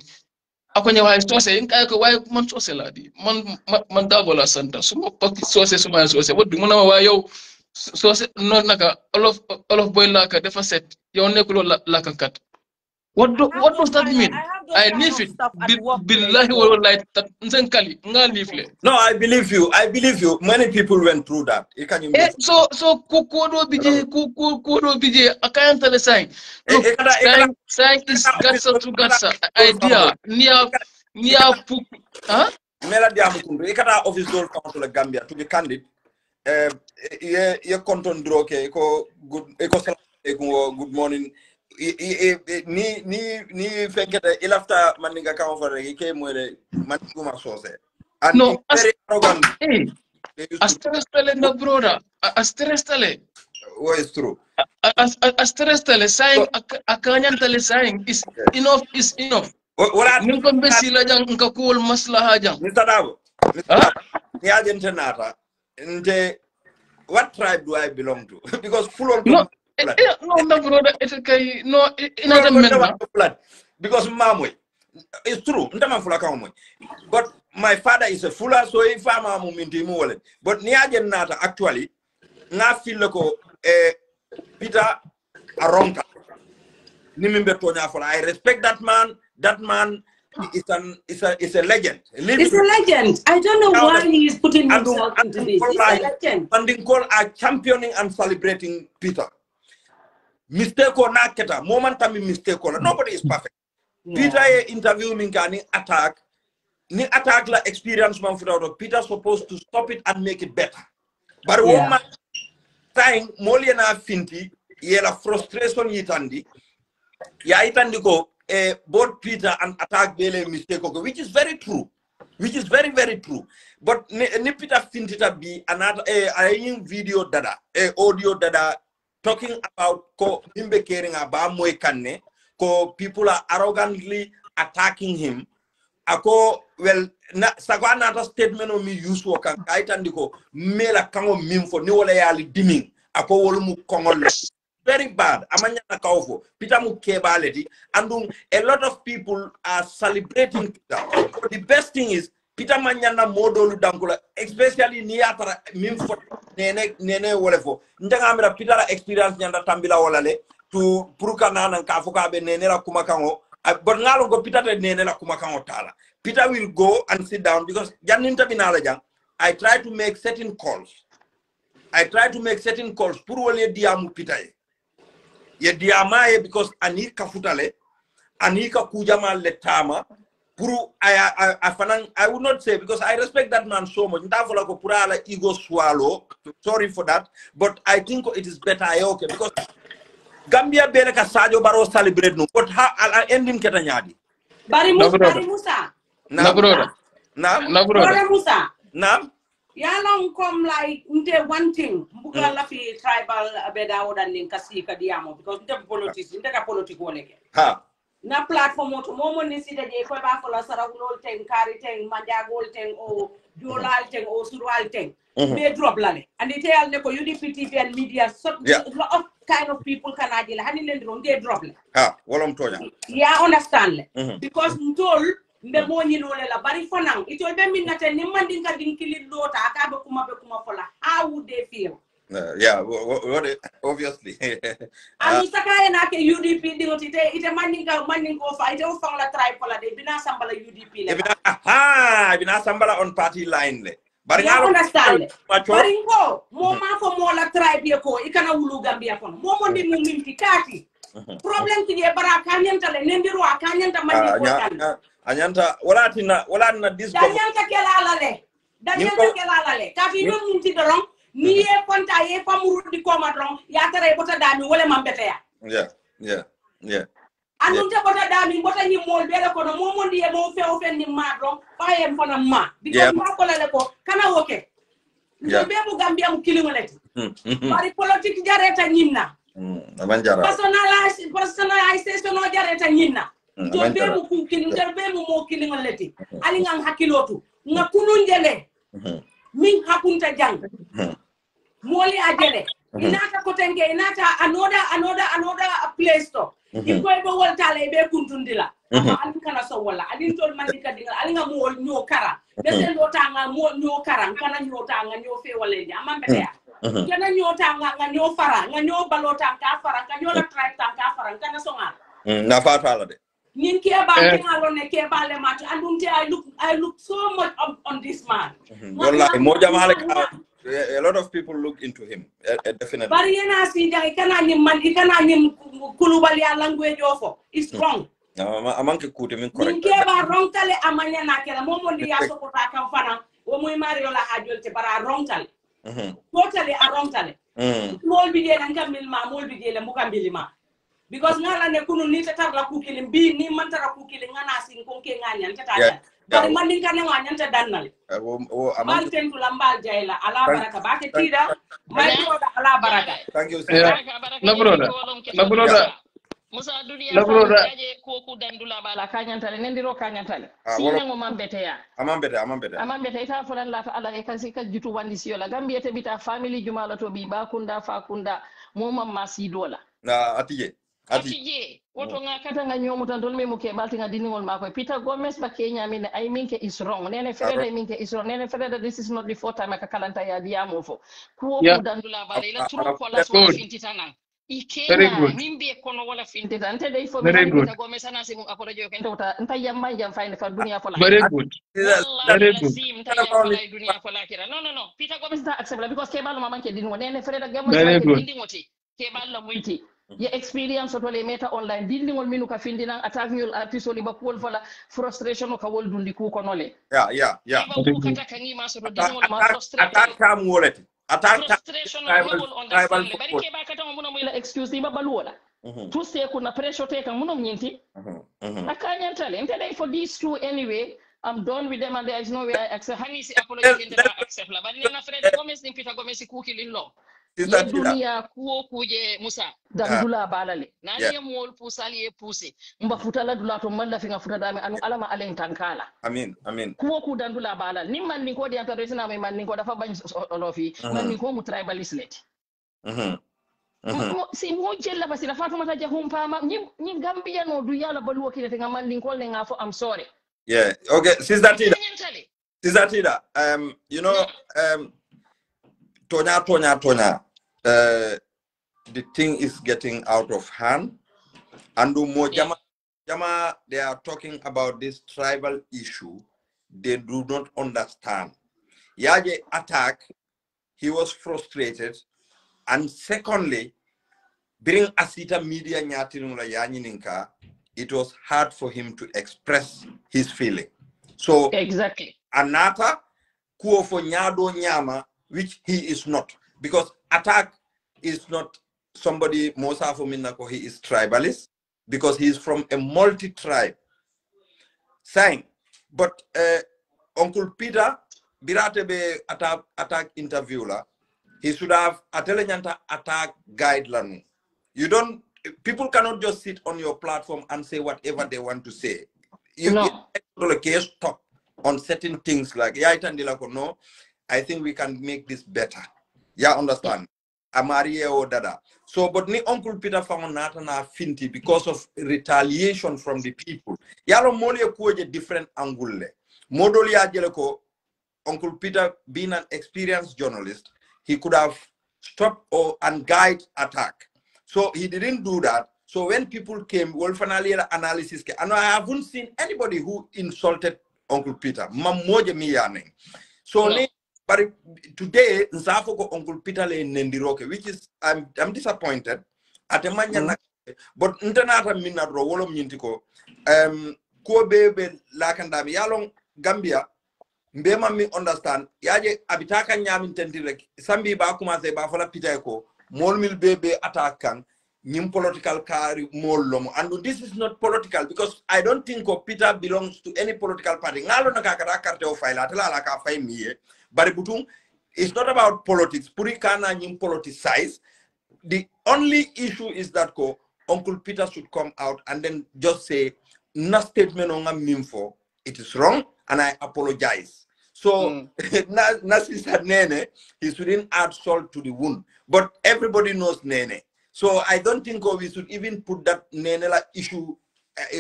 akonya way sosé nga ko way man sosé la di man Dabo la santa suma pakki sosé suma sosé wadu mo na way yow sosé non naka olof boy la ka defa set yow nekulo la ka kat. What does that mean? I live it. Billahi wallahi nzenkali nga live le. No, I believe you. Many people went through that. So kodo bije akayanta le sign. Sign is gatsa to gatsa idea. Nia puk. Huh? Mela diamu kundu. Ikata office door council Gambia to be candid. Ye konton droke ko good morning. Ni fenkete ilafta mandinga kamfare ke moyle manduma sose and no very arrogant. Astrestale na brother astrestale what is true astrestale saying akanyantale saying is enough wala ninko mbesi la jang nka kool maslaha jang Mr. Dabo ni agente nata nte what tribe do I belong to because full on no brother it kay no inata menna because mamoy it's true ndama fula kamoy but my father is a fuller so if fama mu minti mu wole but ni ajen nata actually nga fil ko Peter Aronka ni mimbe tonya fula I respect that man is a legend. It's a legend. I don't know why he is putting himself into this. He's a legend. And call are championing and celebrating Peter. Mistake or not, moment time mistake or nobody is perfect. Yeah. Peter interview Minkani attack. Ni attack la experience man for Peter supposed to stop it and make it better. But woman time Moliana Finti yela frustration yitandi. Ya itandi ko both Peter and attack Bele mistake which is very true. Which is very, very true. But ni Peter Finti be another video dada audio dada talking about ko himbe caring about moy kanne ko people are arrogantly attacking him ako well na sagwana ta statement o mi use wo kan kaitandi ko mela kango mimfo ni wala yali diming ako wolu mu kongol very bad amanya na kawfo Peter mu kebaleti and a lot of people are celebrating Peter. So the best thing is Peter Manyana modolu dankula especially niatara mimfo nene wolefo ndanga amira Peter experience nyanda tambila walale to purukana nan ka fuka be nenela kuma kango but ngalo go Peter nenela kuma kango tala. Peter will go and sit down because janinta binala jang. I try to make certain calls. Pur wale diamu Peter ye diamaye because anika futale anika kujama letama puru I would not say because I respect that man so much. Ntafola ko pura ala ego swallow. Sorry for that, but I think it is better okay because Gambia bele ka Sadio Barrow celebrate no but ha al ending keta nyadi. Bari Musa. Na brother. Musa. Na. Yalong come like one thing. Mbuka la fi tribal beda odan kasi kadiamo because nte politics leke. Ha. Na platform oto momo ni sida je ko ba ko la sarawul ten kari ten manjagol ten o jolal ten o surwal ten. Be drop lale. And they tell ne ko UDP TV and media a lot of kind of people can adila hani lendron they drop le. Ha, wolom tonya. Yeah, understand le. Because ntol mbe mo nyinole la bari fonang itol be minata ni mandinka dinkili lota aka be kuma fola how would they feel obviously anu sakaye na ke UDP dingo ite mandinka fa ite o fang la tribe fola de bina sambala UDP le bina sambala on party line le bari ngalo understand le bari ngo mo ma fo mo la tribe ye ko ikana wulu Gambia kono mo mo ndi mu minti kati problem ki e bara kanyanta le nendiro akanyanta mandinko tan anyanta wala na this danyanta kelala le kafi no minti dorong ni e konta e famuru di koma dorong ya tare bota dami wala mambete ya anu te bota dami bota ni mol bele ko no momondi e mo fe o fendi ma dorong faye fona ma because ma ko le ko kana woke nde be mu Gambia mu kilingoleti bari politique jareta nyinna amanjara personalisation no jareta nyinna to be mu kukili be mu mo kilingoleti ali ngang hakilotu nga kununjele min hakunta jang moli ajele inata ko tenge inata another place to iko be woltale be kuntundila amma ali kana so wala ali tol mandika dingal ali nga mo nyo kara besen do tanga mo nyo kara kana nyo tanga nyo fe wala ndi amma betea kana nyo tanga nga nyo fara nga nyo balota ka fara nga nyo la tribe ka fara kana so nga na fatala de nin ke ba ngalo ne ke ba le mat andunte I look so much up on this man wallahi mo jamale a lot of people look into him definitely bari yana si jang kana ni kulubali ya language ofo is wrong amanke kuti min correct nin ke ba rontale amanya na kala momo ndi ya sokota kan fana o muy mario la hajolte bara rontale totally a rontale mol bi de nan kamil ma mol bi de le mukambili ma because ngala ne kunu ni tatarla kukili mbi ni mantara kukili ngana sin konke nganya ntata bari mandinka ne nganya ntata dannal amal tentu lambal jayla ala baraka bake tida mai roda ala baraka thank you na broda Musa dunia faje ko ku dandula bala kanyantale nendiro kanyantale sinengo mambete ya amambete ita folan la ta ala e kasi ka jutu wandi siyola Gambia te bita family jumala to bi bakunda fakunda moma masidola na atije woto nga kata nga nyomu tan don memu ke balti nga diningol mako Peter Gomez ba Kenya min I minke is wrong nene ferede minke is wrong nene ferede this is not the fourth time ka kalanta ya diamo fo ko dandula bala ila tro ko la so fintitana ikenya nimbe kono wala fintita ante dai fo Peter Gomez ana simu apolo jo kenta uta nta yamma jam fayne fa dunia fo la very good sim nta yamma la dunia fo la kira no Peter Gomez ta accept because ke balu mamanke dingo nene ferede gamma dingoti ke balla muyti ye experience to le meta online dindingol minu ka findinan attack ñol artisoli ba kol fala frustration ka wol dundi ku ko nole yeah ko kata kangi ma so dindingol ma frustration attack kam wolati attack frustration wol understand bari ke ba kata mo mo la excuse ba baluola to say ko na pressure te kan mo nyinti akanyantale ente for these two anyway I'm done with them and there is no way I accept Hanisi apology in the accept la bari na Fred Gomez ni Peter Gomez ku kililo ye dunia kuo kuje Musa dandula balale nani ye mol pusali ye pusi mba futala dula to malla finga futada me anu alama alen tankala amin kuo ku dandula balale ni man ni ko di antare sina me man ni ko dafa bañ olofi man ni ko mu tribalist let si mo jella basi la fatuma ta jahum fama ni Gambia no du yala balu wakile nga man ni ko le nga fo am sorry yeah okay sister Tida you know tonya the thing is getting out of hand. And more Jama, they are talking about this tribal issue. They do not understand. Yaje attack, he was frustrated. And secondly, bring Asita media nyatinula yanyininka, it was hard for him to express his feeling. So exactly. Anata kuofo nyado nyama, which he is not. Because attack is not somebody Mosa Minako, he is tribalist, because he is from a multi-tribe. Saying, but Uncle Peter, Birate be attack interviewer, he should have a telenyanta attack guideline. You don't, people cannot just sit on your platform and say whatever they want to say. You case talk on certain things like no, I think we can make this better. Yeah, understand. Amarie or dada. So, but ni Uncle Peter found nata na finti because of retaliation from the people. Yalo moli kuoje different angle. Modoli ajeleko Uncle Peter being an experienced journalist, he could have stopped and guide attack. So he didn't do that. So when people came, well, finally analysis came. And I haven't seen anybody who insulted Uncle Peter. Mamoje miyane. So but today, Nzafoko Uncle Peter le nendiroke, which is I'm disappointed. At a manya but internata minadro wolom nyintiko. Ko bebe lakandami yalong Gambia. Mbema mi understand. Yaje abitaka nyami tentirek. Sambi ba kuma se ba fola Peter ko. Molmil bebe attack Nim political carry more long. And this is not political because I don't think Peter belongs to any political party. Ngalo nakakara karte o file atala la ka file miye. But it's not about politics. Purikana nim politicize. The only issue is that Uncle Peter should come out and then just say na statement on a mimfo. It is wrong and I apologize. So Sister Nene, he shouldn't add salt to the wound. But everybody knows Nene. So I don't think we should even put that Nenela issue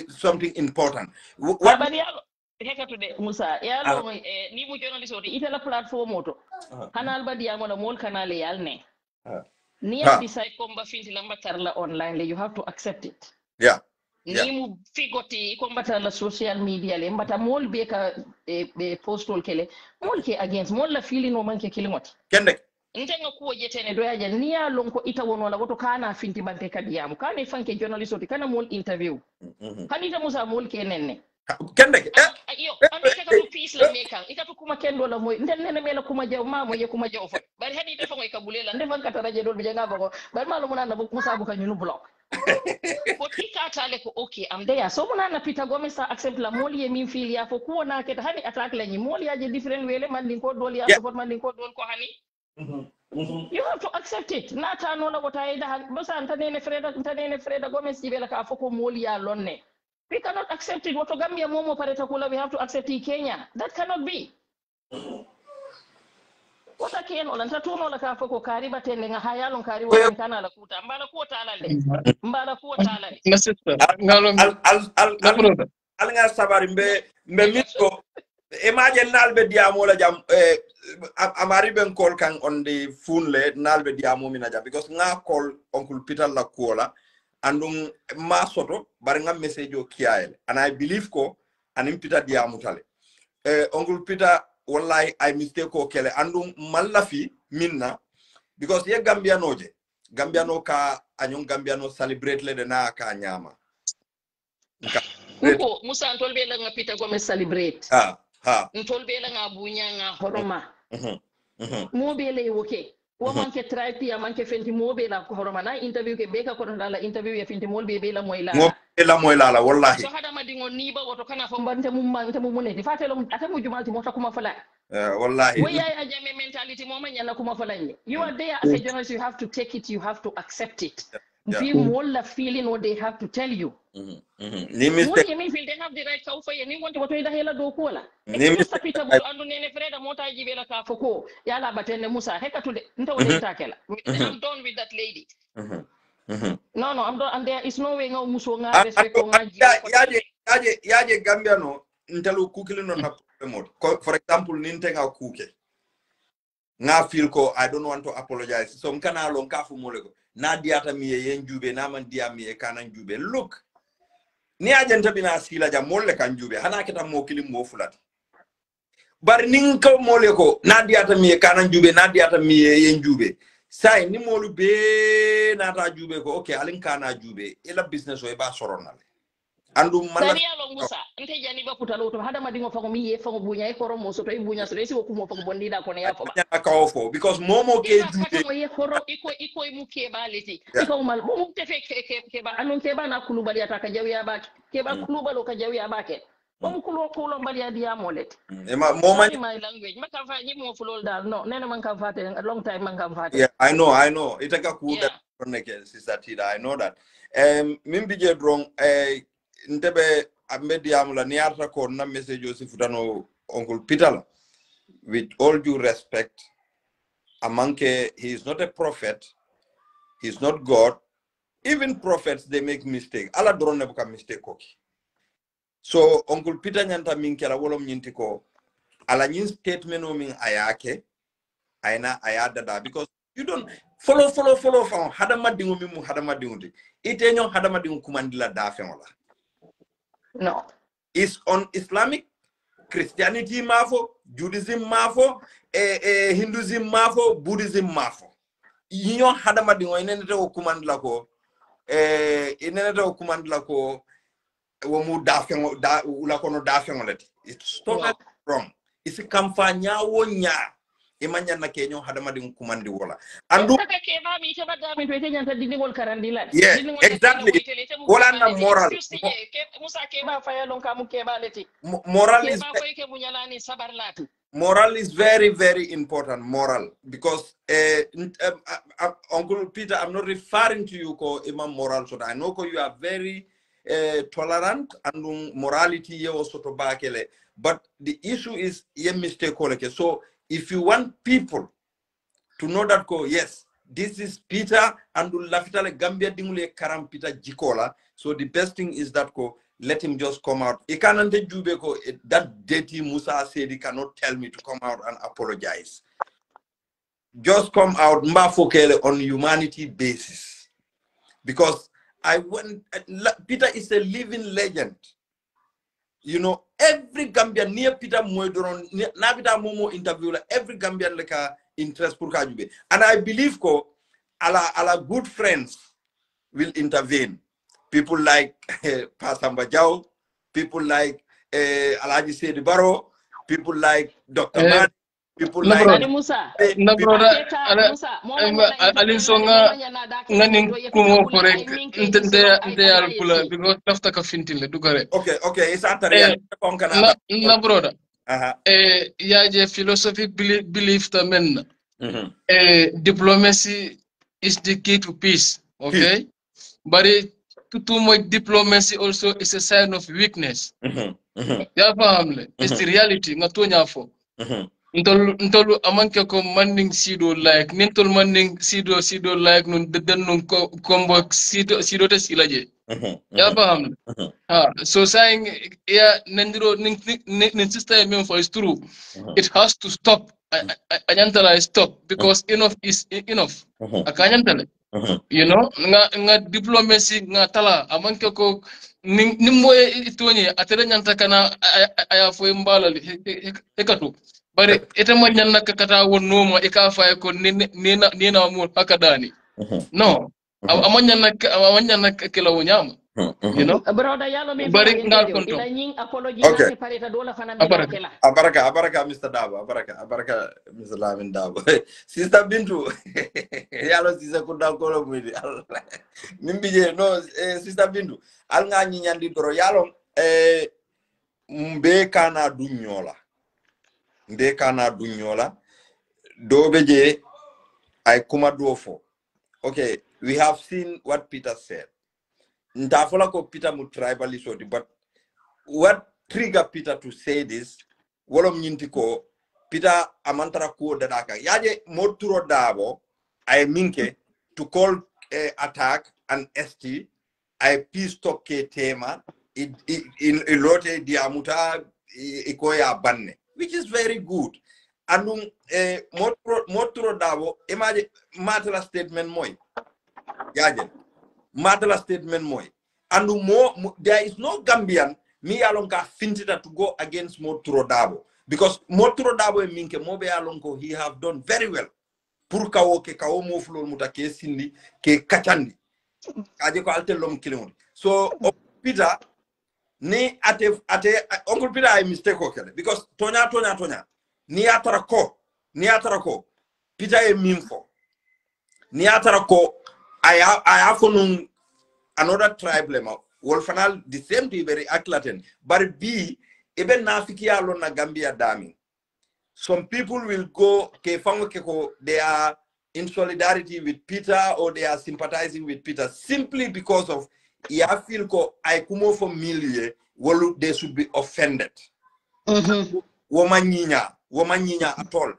something important. What today, Musa, ni mu journalist oti itala platform oto. Kanal ba dia mo mol kanal yalne. Ni decide komba finti lamba tarla online, you have to accept it. Yeah. Ni mu figoti komba tarla social media le mbata mol be ka be postol kele mol ke against mol la feeling no manke kilimot. Kende Ntenga kuwa jetene doya ja niya lonko ita wono la woto kana finti bante kadiyamu kana ifanke journalist oti kana mol interview. Kanita Musa mol ke nenne. Kende Yo, ando ikatu peace la meka. Ikatu kuma kendo la moy. Ndenne mela kuma jaw mamo ye kuma jaw fa. Bari hani defa ngoy kabulela ndefa kataraje dol bijanga bako. Bari malo munana Musa buka nyunu block. But ikata le ko okay, I'm there. So munana Peter Gomez sa accept la moli ye min feel ya fo ko na keta hani attack la nyi moli ya je different wele man din ko dol ya support man din ko dol ko hani. You have to accept it. Nata no la wota ida bosa antanene Freda Gomez jibela ka foko moli ya lonne. We cannot accept it. What Gambia momo paretakula, we have to accept it Kenya. That cannot be. What a Ken or Antatuno la Kafoko Kariba tending a hayalon Kariwa Kana la Kuta, Mbala Kuta, Mbala Kuta, Alanga Sabarimbe, Memito, imagine Nalbe Diamola Jam, Amariben Kolkang on the phone late, Nalbe Diamominaja, because now call Uncle Peter La Kuala. Andung masoto barenga message o kiael and I believe ko anim Peter diamutale Uncle Peter wallahi I mistake ko kele andung malafi minna because ye Gambiano ka anyong Gambiano celebrate le na ka nyama Uko Musa ntolbe la nga Peter Gomez celebrate ntolbe la nga bunya nga horoma mo bele woke wo manke tripe ya manke fenti mobe la ko horoma na interview ke beka ko la interview ya fenti molbe be la moyla wallahi so hada madingo ni ba woto kana fo mbante mum muneti fatelo atamu jumalti mota kuma fala wallahi we ya ajame mentality mo man yana kuma fala you are there as a journalist, you have to take it, you have to accept it. Be more la feeling what they have to tell you. Ni mistake. Mo feel they have the right to say ni wonte wato ida hela do ko la. Mr. Peter Bull andu nene Freda mota jibela ka foko yala batende Musa heka to nta wode takela. I'm done with that lady. No, I'm done, and there is no way muso nga respect ko nga yaje Gambia no ntelu kukili no na promote. For example, nintenga kuke. nga feel ko I don't want to apologize so mkana lon ka fu moleko na diata mi yen jube na man dia mi e kanan jube look ni agenta bina sila ja molle kan jube hana keta mo kilim mo fulat bar nin ko moleko na diata mi e kanan jube na diata mi yen jube say ni molu be na ta jube ko okay alin kana jube ila business o e ba soronal andum man Sari alo Musa nte jani ba kutalo to hada madingo fango mi ye fango bunya e koro mo so to e bunya so resi ko mo fango bondi da ko ne ya fo ba because momo ke jube ko ye koro iko mu ke ba leti iko mal mo te fe ke ba anon ke ba na kulubali ataka jawi ya ba ke ba kulubalo ka jawi ya ba ke mo kulo bali ya dia molet e ma moma my language maka fa ni mo fulol dal no nene man kan fate a long time man kan fate yeah I know itaka kuda connect sister Tida I know that mimbi je drong ntebe ambedi amula ni arta ko na message o sifutano Uncle Peter with all due respect amanke he is not a prophet he's not God even prophets they make mistake ala drone buka mistake koki so Uncle Peter nyanta minkela wolom nyinti ko ala nyin statement o min ayake aina ayada da because you don't follow from hadama dingo mimu hadama dingo ite nyon hadama dingo kumandila da fengola no is on Islamic Christianity mafo Judaism mafo Hinduism mafo Buddhism mafo nyon hadama dingo inenete ko kumandila ko inenete ko kumandila ko wo mu da fengo da ula kono da fengolati it's totally wrong isi kamfanya wonya imanya na kenyo hadama dingo kumandi wala andu ke ba mi ba da mi to te nyanta dinigol karandila yeah exactly wala na moral Musa ke ba fa yalon ka mu ke ba leti moral is ba ko ke bunyalani sabar lati moral is very very important moral because Uncle Peter I'm not referring to you ko imam moral so I know ko you are very tolerant and morality ye also to bakele but the issue is ye mistake koleke so if you want people to know that ko yes this is Peter and lafitale Gambia dingule karam Peter jikola so the best thing is that ko let him just come out ikanante jube ko that dirty Musa said he cannot tell me to come out and apologize just come out mbafokele on humanity basis because Peter is a living legend. You know, every Gambian near Peter Moedoron, na Peter Momo interview, every Gambian like a interest pour kajube. And I believe ko ala good friends will intervene. People like Pastor Mbajao, people like Alaji Sedi Baro, people like Dr. Man, people like Musa. Na brother, alin so nga ning kumo korek nte alpula because tafta ka fintile dugare. Okay, it's atare na brother. Ya philosophy belief ta men. Diplomacy is the key to peace, okay? But too much diplomacy also is a sign of weakness. Ya fahamle, it's the reality ngatonya fo. Ntolu amanke ko manning sido like nintol manning sido like nun den nun ko kombo sido te silaje ya faham so saying yeah nandiro nin sister men for is true it has to stop anyantala stop because enough is enough akanyantala you know nga diplomacy nga tala amanke ko nimbo itonye atere nyanta kana aya fo mbala hekatu bari ita manyan na kakata wonno mo ikafa ko ni na mu akadani no amanyan na kila wonyama you know brother yalo me bari ngal konto ila nyin apology na pareta dola fana mi kala abaraka Mr. Dabo abaraka Mr. Lamin Dabo Sister Bintu yalo sisa kunda ko mwidi mimbije no Sister Bintu al nga nyandi doro yalo mbe kana dunyola ndekana dunyola dobeje ay kuma dofo okay we have seen what Peter said ndafola ko Peter mu tribalist but what trigger Peter to say this wolom nyinti ko Peter amantara ko dadaka yaje moturo dabo ay minke to call attack an ST ay peace talk ke tema in lote diamuta ikoya banne which is very good andum motro dabo imaje matala statement moy yajen matala statement moy andu there is no Gambian mi alonka fintita to go against motro dabo because motro dabo e minke mobe alonko he have done very well pour kawo mo fulol muta ke sindi ke kachandi aje ko altelom kilon so Peter ni ate Uncle Peter I mistake okay because tonya ni atara ko Peter e minfo ni atara ko I have another tribe lema wol fanal the same to very aclaten but b even nafiki alon na Gambia dami some people will go ke fango ke ko they are in solidarity with Peter or they are sympathizing with Peter simply because of ya feel ko ay kumo familiar wolu they should be offended woman nyinya at all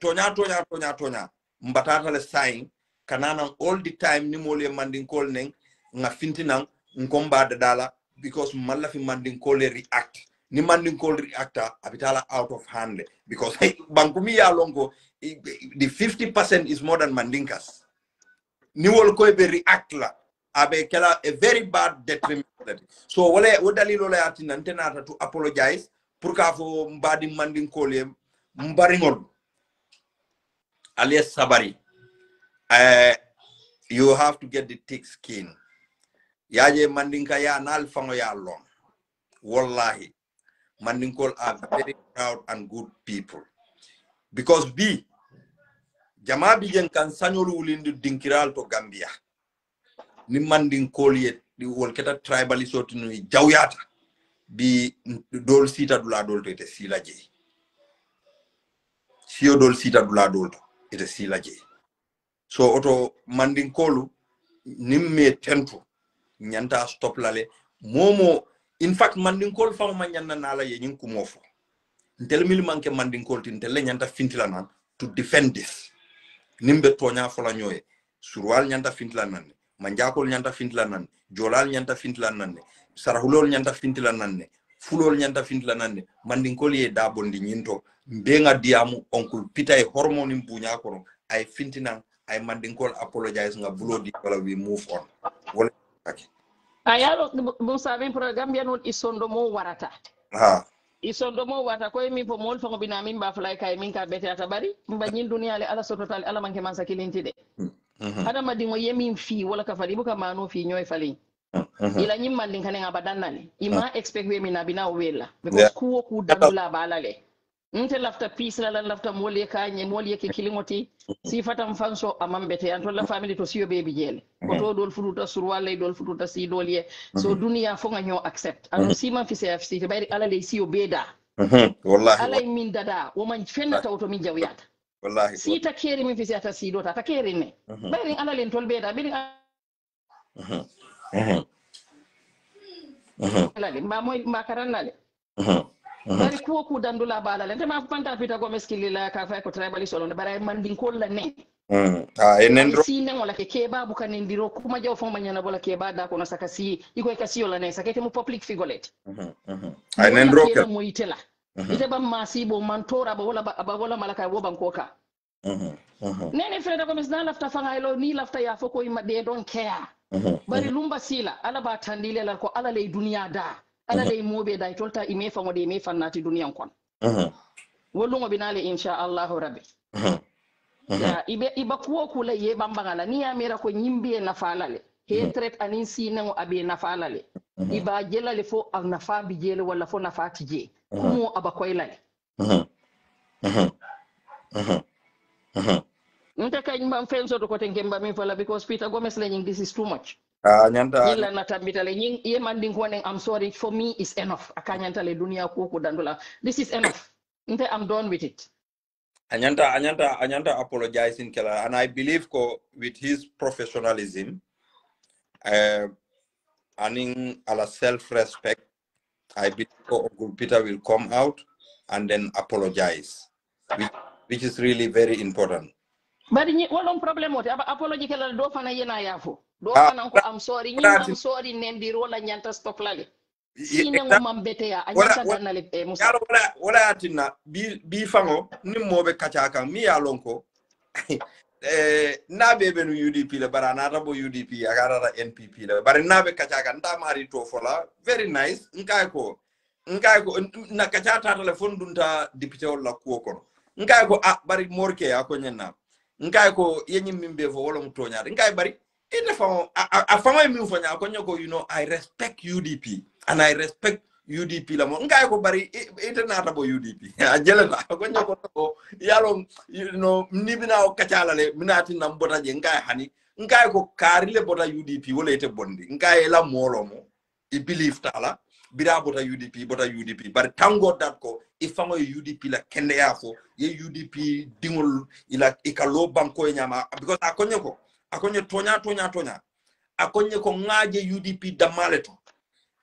tonya mbatata le sign kanana all the time ni mole mandin kol neng nga fintinang ngomba dala because malafi mandin kol react ni mandin kol reacta abitala out of hand because bankumi ya longo the 50% is more than mandinkas ni wol ko be react la abe kala a very bad detriment so wala wodalilo la atina ntenata to apologize pour ka fo mbadi mandin kol mbaringol alias sabari you have to get the thick skin yaje mandinka ya nal fango ya long wallahi mandinkol are very proud and good people because jama bi jen kan sañolu wulindi dinkiral to Gambia ni mandinkol ye di wol keta tribalisoti no jawyata bi dol sita dula dol to ite sila je sio dol sita dula dol to ite sila je so oto mandinkolu nimme tentu nyanta stop lale momo in fact mandinkol fa ma nyanna nala ye nyin kumofo ntel mil manke mandinkol tin tel nyanta fintila nan to defend this nimbe tonya fola nyoy surwal nyanta fintila nan manjakol nyanta fintila nan jolal nyanta fintila nan sarahulol nyanta fintila nan fulol nyanta fintila nan mandinkol ye dabondi nyinto mbenga diamu Uncle Peter e hormone mbunya ko ay fintina ay mandinkol apologize nga bloody wala we move on wala okay ayalo bo saben pro Gambia non isondo mo warata isondo mo wata ko mi po mol fa bina min ba fly kay min ka bete ata bari mba nyin dunya le ala soto tal ala manke man sakilinti de hada madingo yemin fi wala ka fali buka mano fi nyoy fali ila nyim mandin kanen abadan nani ima expect we mina bina wela because kuwo ku dandula balale nte lafta peace la lafta mole ka nye mole ke kilingoti si fatam fanso amambete anto la family to siyo baby jele ko to dol fututa surwale dol fututa si dolye so dunia fo nga ñoo accept anu si man fi CFC bayri ala lay siyo beda wallahi ala min dada wo man fenna tawto min jawyata wallahi si ta keri min fi CFC si dota ta keri ne bayri ala len tol beda bayri ala le mba moy mba karanale bari ko ku dandula bala le tema panta pita go meskili la ka fa ko tribal solo bare mandin ko la ne enendro si ne wala ke ba bu kan ndiro kuma jaw fo manyana bola ke ba da ko no saka si iko ka si yola ne sakete mu public figurete enendro ke mo itela ite ba masibo mantora ba wala malaka wo bankoka nene freda ko mesna lafta fa ngaylo ni lafta ya fo ko ima de don care bari lumba sila ala ba tandile la ko ala le duniya da ala lay mobe day tolta ime fa ngode me fannati duniyan kon wolungo binale insha Allah rabbi ya iba kuwo kula ye bambangala ni ya mera ko nyimbe na falale he tret anin sinango abe na falale iba jelale fo al nafa bi jele wala fo nafa tije kumo aba koylale nte kay mbam fenso to ko tenkemba min fala because Peter Gomez learning this is too much nyanta yilla na tambitale nyin ye mandin ko nen I'm sorry for me is enough akanyanta le dunia ko ko dandula this is enough nte I'm done with it anyanta apologizing kala and I believe ko with his professionalism and ala self-respect I believe Uncle Peter will come out and then apologize which is really very important bari ni wolon problem wote aba apology kala do fana yena yafo do fana ko I'm sorry ni I'm sorry nendir wala nyanta stop lale sine ngo mambetea anyanta danale musa yalo wala atina bi fango nimmobe kachaka mi yalonko nabe benu UDP le bara na rabo UDP agara NPP le bare nabe kachaka ndamari to fola very nice nkay ko na kachata telefon dunta député wala ko kono nkay ko bari morke akonyenna nkay ko yenyi mimbe fo wala mutonya nkay bari ite fango afama mi fo nya akonyo ko I respect UDP and I respect UDP la mo ngay ko bari ite nata bo UDP jelata ko nyoko to yalo nibina o kacalale minati nam bota je ngay hani ngay ko karile bota UDP wala ite bondi ngay la molo mo I believe tala bira bota UDP bari tango dat ko ifango UDP la kende yafo ye UDP dingol ila ikalo banko nyama because akonye tonya akonye ko ngaje UDP damaleto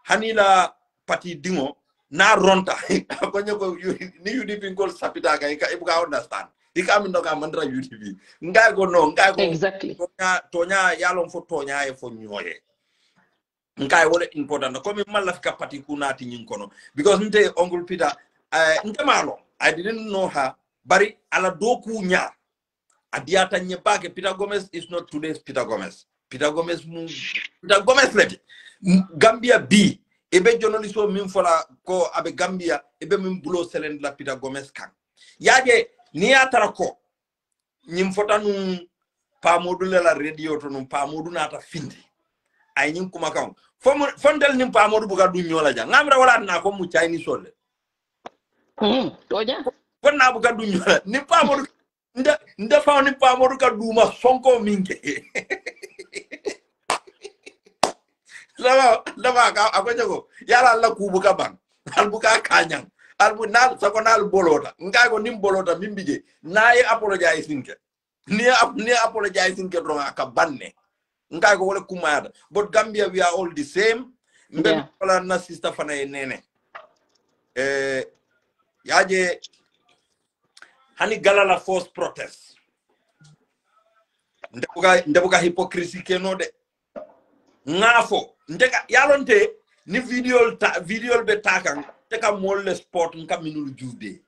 hanila pati dingo na ronta akonye ko ni UDP ngol sapita ga ibuka understand ikami ndoka mandra UDP ngai ko exactly tonya yalon fo tonya e fo nyoye ngai wala important ko mi malafika pati kunati nyinkono because nte Uncle Peter nte malo I didn't know her bari ala doku nya adiata nyebake Peter Gomez is not today's Peter Gomez leti Gambia B ebe journalist o min fola ko abe Gambia ebe min bulo selend la Peter Gomez kan yaje ni atara ko nyim fotanu pa module la radio to num pa modu nata findi ay nyim kuma kan fondel nim pa modu buga du nyola ja ngamra wala na ko mu chayni solle toja fon na buga du nyola ni pa modu nda fa ni pa modu ka duma sonko minke lama ka akojago yala la kubuka bang albuka kanyang albunal sakonal bolota ngai ko nim bolota mimbije naye apologize ninke ni apologize ninke ronga ka banne ngai ko wala kumada but Gambia we are all the same mbe wala na sister fana nene yaje hani galala force protest ndebuka hypocrisy kenode ngafo ndeka yalonte ni video be takan teka molle sport nka minulu jude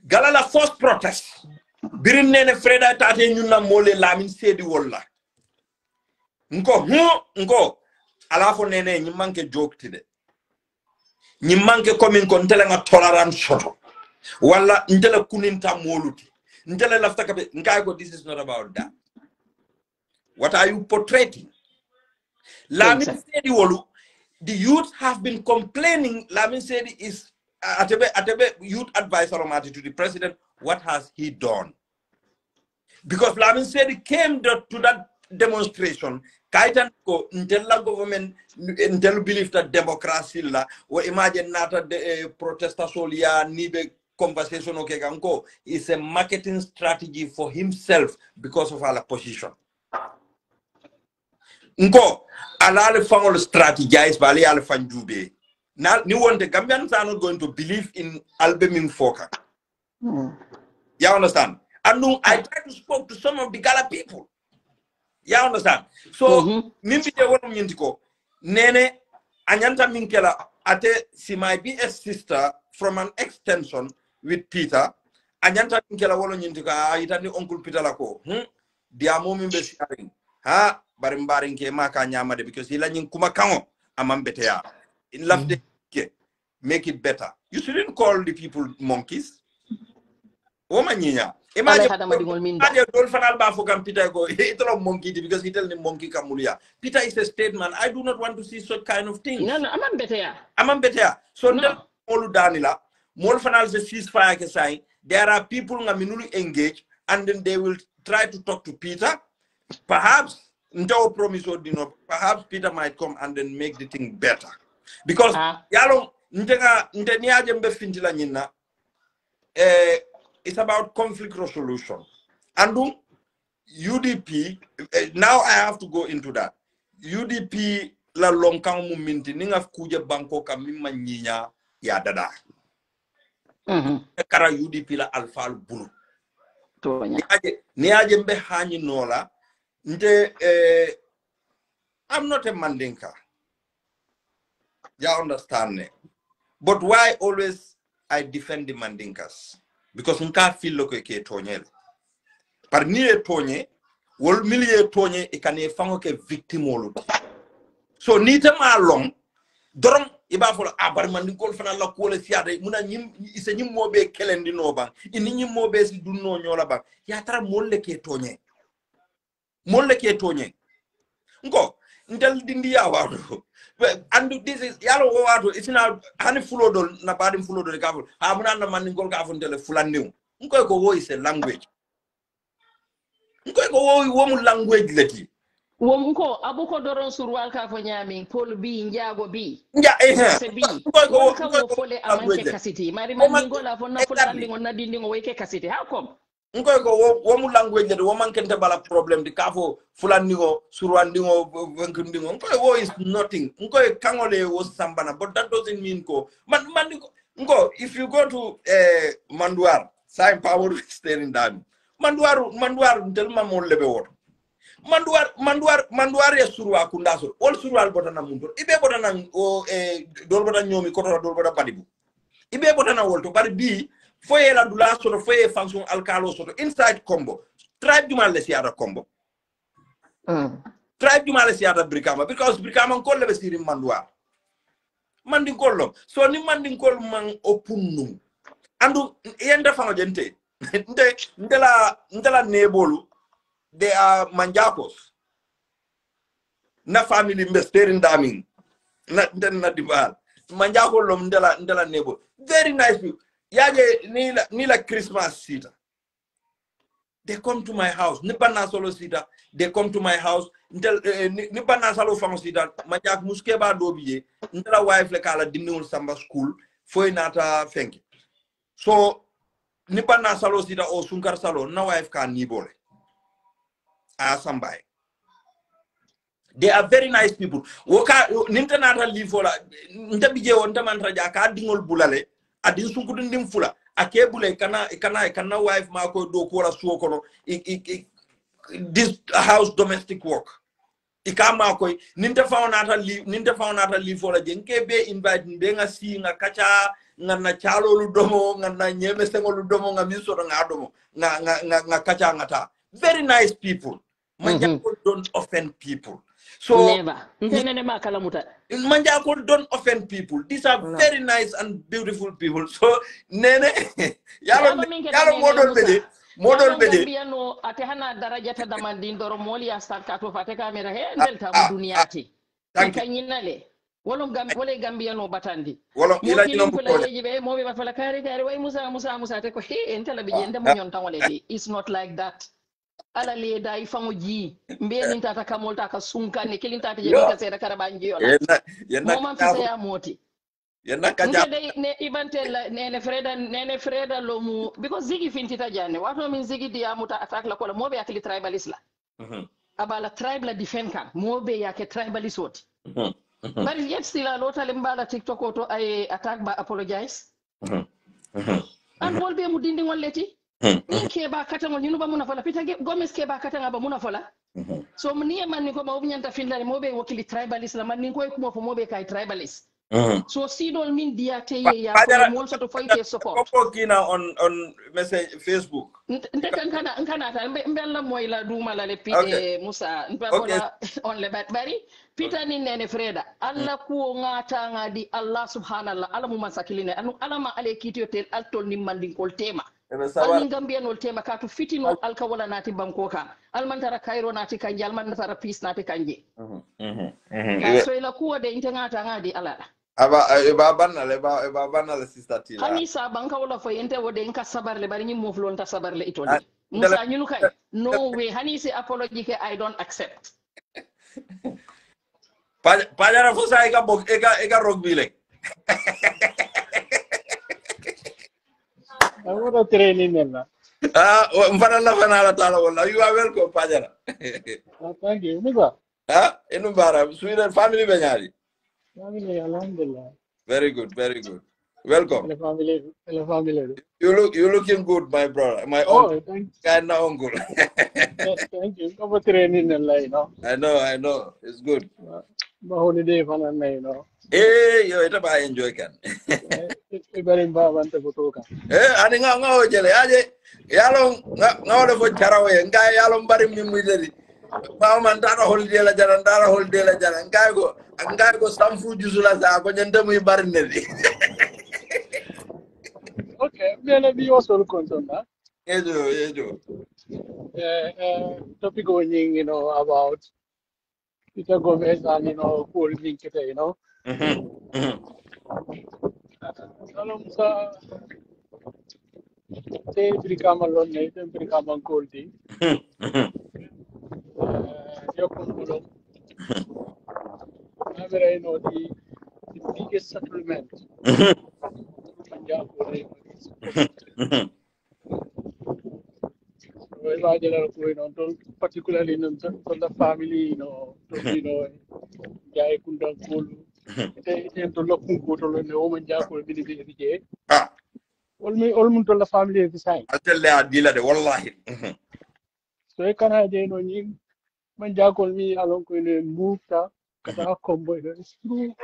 galala force protest birin nene freda tate nyunna molle lamin sedi wolla nko alafo nene nyi manke joktide nyi manke komin kon tele nga tolerance shoto wala ndele kuninta moluti ndele lafta kabe ngai ko this is not about that. What are you portraying? Lamin Sedi Wolu, the youth have been complaining. Lamin Sedi is Atebe youth advisor to the president. What has he done? Because Lamin Sedi came to that demonstration. Kaitan ko intella government intel believe that democracy la or imagine nata protestation ya nibe conversation okay ganko is a marketing strategy for himself because of our position. Nko alale fangol strategize bali ale fanjube na ni wonte Gambians are not going to believe in albuming foka. You understand? And I try to speak to some of the Gala people. You understand? So mimbi de wonu nyintiko nene anyanta minkela ate she might be a sister from an extension with Peter anyanta minkela wonu nyintiko itani Uncle Peter lako dia momi be sharing ha bari ke maka nyamade because ila nyin kuma kango amambetea in love the make it better. You shouldn't call the people monkeys. O manyinya imagine dol fanal ba fogam Peter go itolo monkey because he tell the monkey kamulia. Peter is a statesman. I do not want to see such kind of things. No amambetea so no molu danila mol fanal se ceasefire ke sai there are people nga minulu engage and then they will try to talk to Peter. Perhaps no promise or dino. Perhaps Peter might come and then make the thing better. Because yalo nteniaje mbe fintila nyina it's about conflict resolution. And UDP now I have to go into that. UDP la longkang muminti ninga kuja banko kamima nyinya ya dada. Kara UDP la alfal bulu. Niaje mbe hanyi nola nte I'm not a Mandinka. You understand me? But why always I defend the Mandinkas? Because nka feel like ke tonye. Par ni e tonye, wol milie tonye e kane fango ke victime oluti. So ni te ma long, dorom iba fola abar Mandingol fana la kole siade muna nyim ise nyim mobe kelendi no bang. Ini nyim mobe si dunno nyola bang. Ya tara molle ke tonye. Molle ke tonye. Nko ntel dindi ya wado. And this is yalo wado it's now hani fulo dol na badim fulo dol ka ful ha muna na Mandingol ka fun tele fulandiw. Nko ko wo is a language. Nko ko wo mu language leti. Womko abuko doron surwal ka fo nyami pol bi njago bi se bi ko fole amanke kasiti mari Mandingo la fo na fulandi ngona dindi ngo weke kasiti how come ngoy ko wo mu language de wo mankente bala problem di kafo fulandi ngo surwandi ngo wenkindi ngo ngoy wo is nothing ngoy kangole wo sambana but that doesn't mean ko Mandingo ngo if you go to Manduar sai power steering down Manduar ntelma mo lebe woto Manduar ya surwa kundaso ol surwal botana mundur ibe botana o dol botana nyomi ko dol botana padibu ibe botana wolto bari bi foye la dula soto foye function alkalo soto inside combo tribe jumal le siata combo tribe jumal le siata brikama because brikama ko le besiri Manduar mandin kollo so ni mandin kol man opunnu andu yenda fango jente ndela nebolu. They are Manjakos. Na family mbesterin daming. Na dibal. Manjako lom ndela nebo. Very nice people. Yaje nila Christmas sita. They come to my house. Nipana solo sita. They come to my house. Nipana solo fang sita. Manjak muskeba dobiye. Ndela wife le kala dinul samba school. Foi nata fenki. So nipana salo sita o sunkar salo. Na wife ka nibole. Asambai. They are very nice people. Woka nintanata lifola ntabije wonta mantra jaka dingol bulale adin sunkudu ndim fula ake bule kana wife mako do ko la suo kono this house domestic work ikama koy ninta fawnata lifola jenke be invite be nga si nga kacha nga chalo lu domo nga nyeme sengol lu domo nga miso nga domo nga kacha ngata. Very nice people. Manjako don't offend people. So never. Manjako don't offend people. These are very nice and beautiful people. So nene yalo model bede biano atehana darajata damandin doro moli astar kato fateka mera he delta duniati kanyinale wolom gambiano batandi wolom ila jino ko lejibe mo be bafala kare way musa te ko he entela bi jende mo nyon tangole di it's not like that. Ala le dai fango ji mbeni tata kamolta ka sunkane kilinta te jeni ka sera karabanji yola mo man fi ya moti yenna kaja ne ibantela nene freda lomu because zigi fintita jane wato min zigi dia muta attack la ko mo be akli tribalist la abala tribe la defend kan mo be yake tribalist woti but yet still a lot of mbala TikTok auto ay attack ba apologize and wol be mu dindi ngolleti ni ke ba katangol nyunu ba munafala pita Gomez ke ba katanga ba munafala so mniye man ni ko ma nyanta finlane mo be wakili tribalist la man ni ko ko mo be kay tribalist so sidol min diate ya ko mo so to fight support ko kina on message Facebook nte kana ta mbella moy la duma la le Musa wala on le bari pita ni nene freda alla ko ngata ngadi Allah subhanallah ala mu masakiline anu alama ale kitiyo tel altol ni mandin kol tema alni gambianol tema ka to fitino alka wala nati banko ka almantara kairo nati kanje almantara peace nati kanje so ila kuwa de inte ngata ngadi alala aba banna le sister tila hani sa banka wala fo yente wode en ka sabarle bari nyim moflon ta sabarle itoli musa nyunu kay no way hani se apology ke I don't accept pajara fo sa ega rugby le Agora training nella. Mfanala tala wala. You are welcome, Pajara. Thank you. Niba. Enubara. Sweden family benyari. Family, alhamdulillah. Very good, very good. Welcome. Hello, family. You're looking good, my brother. My uncle. Thanks. Kind of uncle. Thank you. Come training you know. I know. It's good. My holiday fun you know. Hey, yo, ito ba enjoy kan? Ibarin ba want to go to. Ani nga ojele aje. Yalong nga wala fo charawe nga yalong bari mi muideri. Ba man dara holiday la jaran ngai go stamfu jusula za ko nyanda muy bari nedi. Okay, me be also concerned that. Ejo. Topic going, you know, about Peter Gomez and, you know, Paul Linkete, you know. They become alone, they become on Goldie. Yokumbulo. I know the biggest settlement. Particularly in the family, you know, Jai Kundang Kulu. They to look to the woman Jakul Billy. Almost all the family is the same. I tell you, dealer de wallahi. So I can have no name. Manjakol me along with a move Kata combo. It's through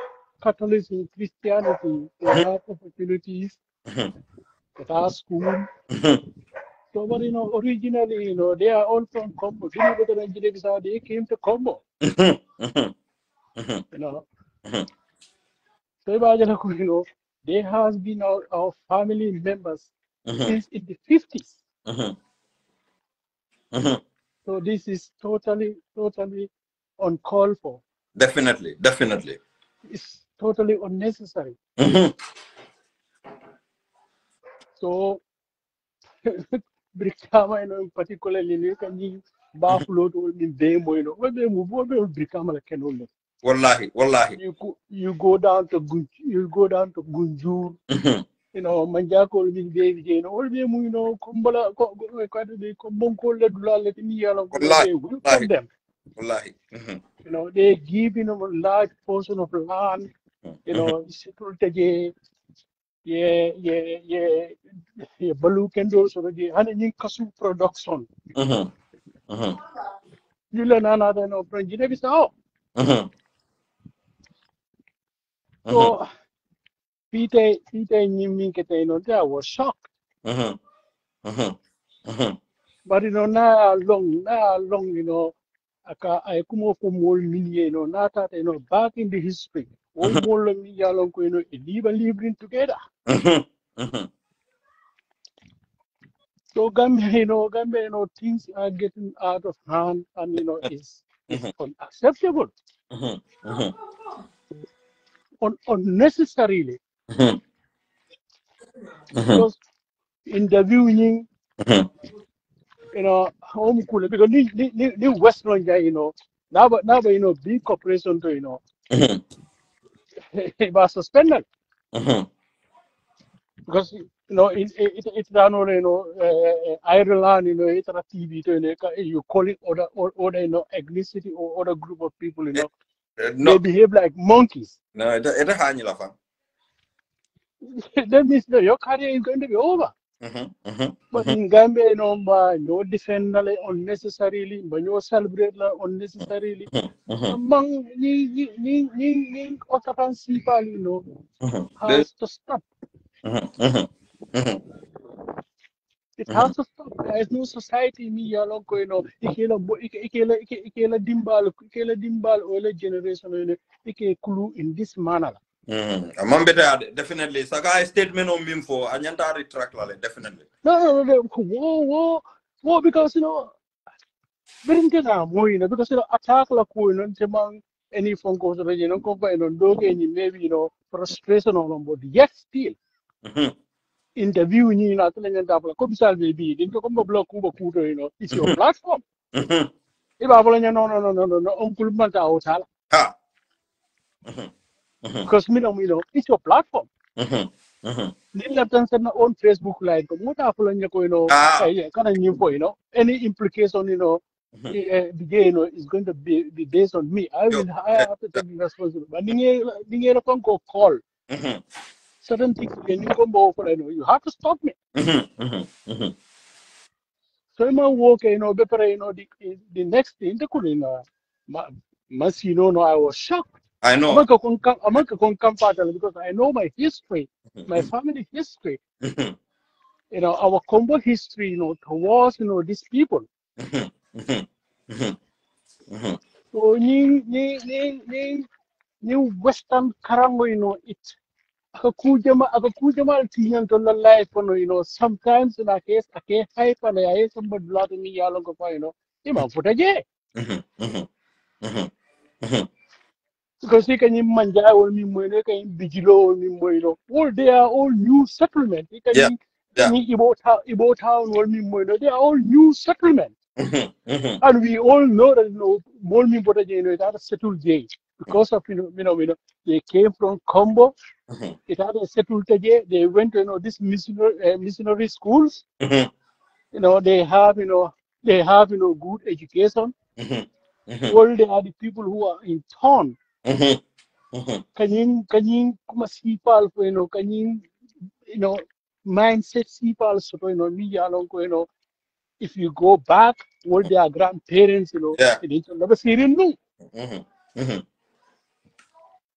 Catholicism, Christianity, they have opportunities. Kata school. So, but you know, originally, you know, they are all from Combo. They came to Combo. You know. So, you know, they has been our family members since in the 50s. So this is totally uncalled for. Definitely. It's totally unnecessary. So, Brikama, you know, particularly, you can Buffalo to me, you know, when they move over, Brikama can only. Wallahi. You go down to Gunjur, you know, Manjako, you know, all them, you know, Kumbala, Kumbonkola, let me from them. Wallahi. You know, they give, you know, a large portion of land, you know, security, Balu Kendo, so the Hanin Kasu production. You learn another no Pranjina now. So, Peter, Nimikete, I was shocked. But, you know, now long, you know, I come off from more million, you know, not that, you know, back in the history, all more long, you know, living together. So Gambia, you know, things are getting out of hand, and you know, it's unacceptable, unnecessarily. Because interviewing, you know, home cool because the Western guy, you know, now you know, big corporation to, you know, it was suspended because you know it's done on, you know, Ireland, you know, it's a TV to, you know, you call it other you know, ethnicity or other group of people, you know, No. they behave like monkeys. No, it hanya la fa. That means that your career is going to be over. But in Gambia, you know, no defend unnecessarily, but no celebrate unnecessarily. Among the occupancy, you know, has to stop. It has to stop. There is no society me yalong ko, you know, ikela dimbal or generation kulu in this manner. Better definitely. Saga statement on him for Anyanta retract definitely. No. Whoa, because, you know, because, you know, attack la ko, you know, any phone calls, you know, maybe, you know, frustration on board. Yet still, interviewing you, not telling them that Komisal may be, didn't come block Kuba, you know, it's your platform. If I no, Uncle Manta Hotel. Because, you know, it's your platform. Left and said on Facebook like what happened, you know, kind of new for, you know, any implication, you know, you know, is going to be based on me. I have to take the responsibility. But you go call. certain things can you come over, you have to stop me. So my work, better, the next thing, the could, no, I was shocked. I know. I'm not going to because I know my history, my family history, our combo history, towards, these people. So, new Western Karango, Akakujama Tian to the life, sometimes in a case, a case hype and I hear somebody lot in me, Yalongo, Ima put a J. Because he can manja or me, Bijilo, all they are all new settlement. He can Ibo town or me, they are all new settlement. And we all know that more me put a J, that settled J. Because of they came from Combo. It had a settled today. They went to this missionary schools. They have good education. All they are the people who are in town. Can you sipal mindset sipal so me along if you go back, all their grandparents they didn't never see no.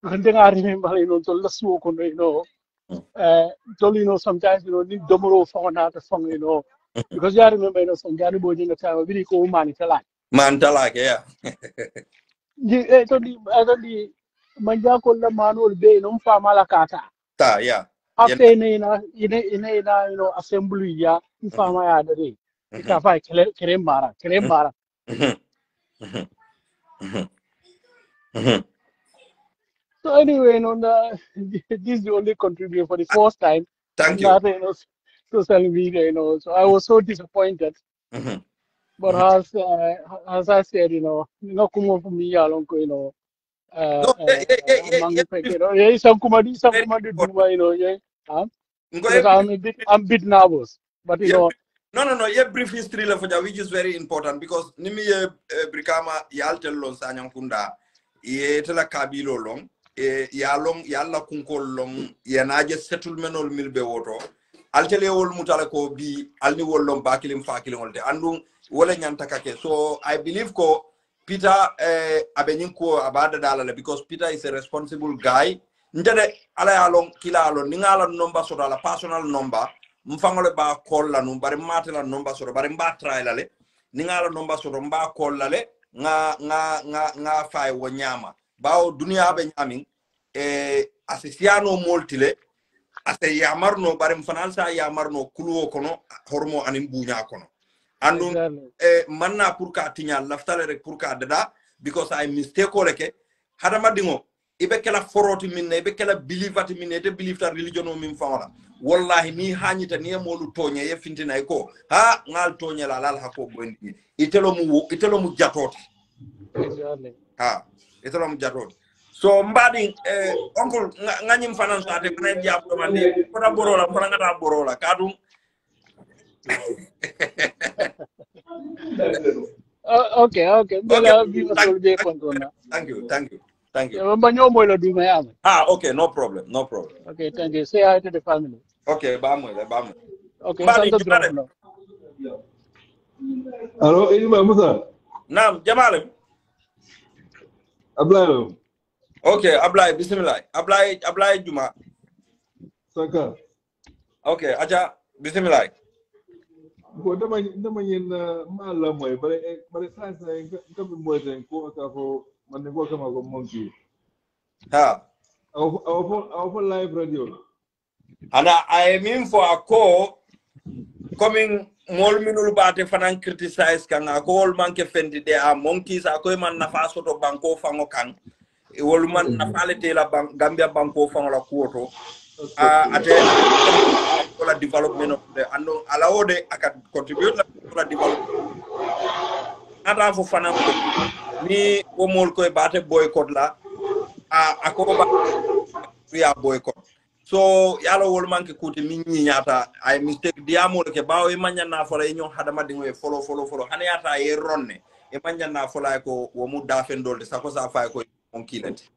And then I remember, to listen, sometimes, need Domoro phone out of song, because I remember, some Johnny Boy in the time, really cool man, it's a lot. Mantalak, yeah. I told the Manjako the man will be no Famalakata. Yeah. After in assembly, yeah, in Fama other day. It's a fight, Kerembara. So anyway, this is the only contribution for the first time. Thank you. Not, social media, so I was so disappointed. But as I said, no come for me along, some comedy do, because I'm a bit nervous. But No. Yeah, brief history which is very important because nimi brikama yaltel lon sanyankunda ye tela kabilo long yalong yalla kunkol long yanaje settlement ol milbe woto altele wol mutala ko bi alni wollom bakilim fakilim wolde andum wala nyanta kake. So I believe ko Peter abenyinko abada dalale because Peter is a responsible guy. Ndede ala yalong kila alon ningala number so dala personal number mfangole ba call la num bari matela number so bari mba try la le ningala number so mba call la le nga fay wo nyama bawo dunia be nyami asisiano moltile ase yamarno bari mfanalsa yamarno kuluwo kono hormo anim bunya kono andum manna pour ka tinya laftale rek pour ka dada because I mistake ko leke hadama dingo ibe kala foroti minne ibe kala believati minne te believe ta religion o min fawla wallahi ni hanyita ni molu tonya ye fintina ko ha ngal tonya la lal hako bondi itelo mu jatoti ha itelo mu jatoti. So mbadi uncle nganyim fanan sa te bana diab do mandi ko ta borola ko ngata borola kadum. Okay. Thank you. Okay, no problem. Okay, thank you. Say hi to the family. Okay, bamwe. Okay, Hello, Ilma Musa. Naam, Jamalim. Ablay. Okay, Ablay, bismillah. Ablay Juma. Saka. Okay, aja bismillah. Ko dama yin mala moy bare sa ngabe moy den ko ka fo man ko kama ko monkey. Ha. Our live radio. And I mean for a call coming more minul bate fanan criticize kan a call man ke fendi de a monkeys a ko man na faso to banko fango kan e wol man na falete la Gambia banko fango la kuoto ate for the development of the and allow de aka contribute for the development ata fo fanan ni o mol ko bate boycott la a ko ba ya boycott. So yalo wol manke kuti minni nyata ay mistake diamo ke bawo e manya na fola nyon hadama dingo e follow hane yata e ronne e manya na fola ko wo mu dafen dolde sako sa fay ko on kilati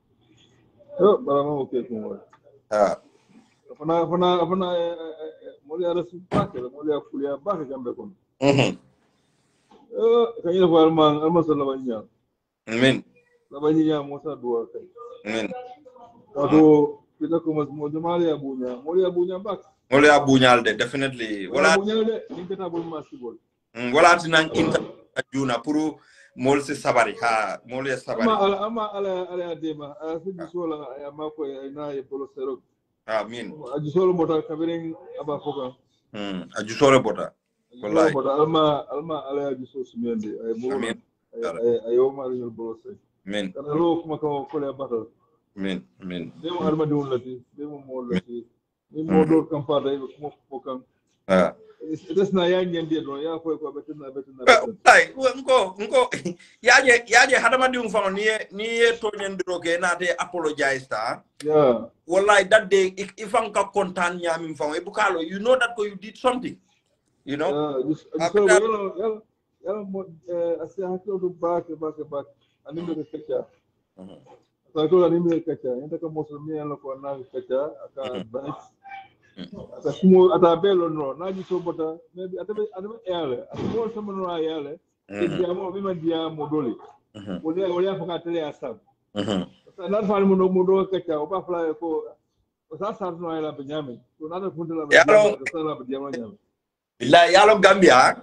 Oh, bara mo okay ko. fana moli ala su pake moli akulia bake gambe kon kanyina ko alma so labanya amen labanya mosa duwa kai amen kato kita ko mo jamali abunya bak moli abunyal de definitely wala abunya de intata bol masibol wala tinan inta juna pour mol se sabari ha mol ya sabari ama ala dema su sola ya mako ina e polo sero amin aju solo mota kabirin aba foka aju solo bota wallahi bota alma ala aju so sumende ay mo ay o ma ñu bolo se amin kana lo kuma ko le batal amin demo alma dum lati demo mo lati ni mo do kam fa day ko fokan des na ya ñende do ya koy ko betina ay nko yaje hadama dium fa ni to ñendiro ke na te apologize ta wallahi that day if am ka kontan ñami fa e bukalo you know that you did something you know mo asi hakko do back ani me kecca sa ko ani me kecca enta ko mo so mi ala ko na kecca aka back ata kumo ata belo no na ji so bota maybe ata ele ata mo so mo no ele dia mo mi man dia mo dole o le fa ka tele asab sa na fa mo do kecca o ba fla ko o sa sa no ele ba nyame to na da funde la ba nyame sa la ba dia ma nyame billahi yalo Gambia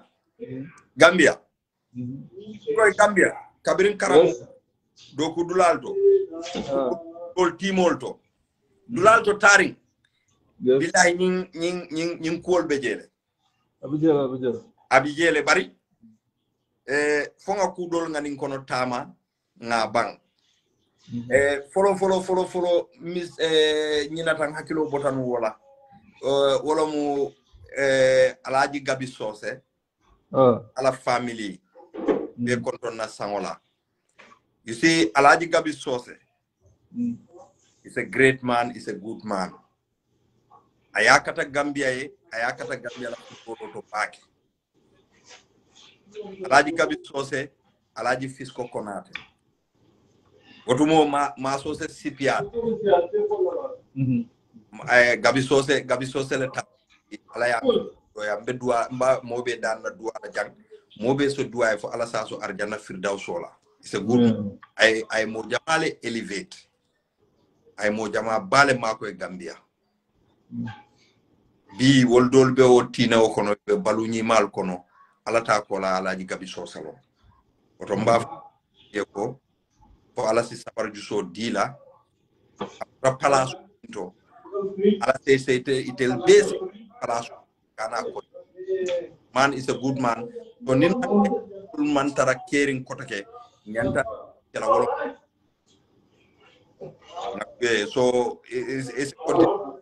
koy Gambia kabirin karam do ko dulalto dol timolto dulalto taring billahi ñing kool be jele abijele bari fonga ku dol ngani kono tama nga bang follow mis ñina tan hakilo botan wala mu alaji Gabi Sose ala family be konton na sangola you see alaji Gabi Sose is a great man, is a good man. Ayakata Gambia la to back. Alaji Gabi Sose, Alaji Fisco Konate. Otumo ma Sose CPR. Gabi Sose le ta alaya ya bedua mba mobe dan na dua jang mobe so dua fo ala sa so arjana firdaus sola. It's a good I mo jamale elevate. Ay mo jama bale mako e Gambia bi woldol be o tina o kono be baluni mal kono alata ko la Alaji Gabi Sose lo oto mbaf ko ko ala si sabar ju so dila ra palace to ala se itel base palace kana ko man is a good man to nin man tara caring kotake nyanta kala wolo. Okay, so it's drop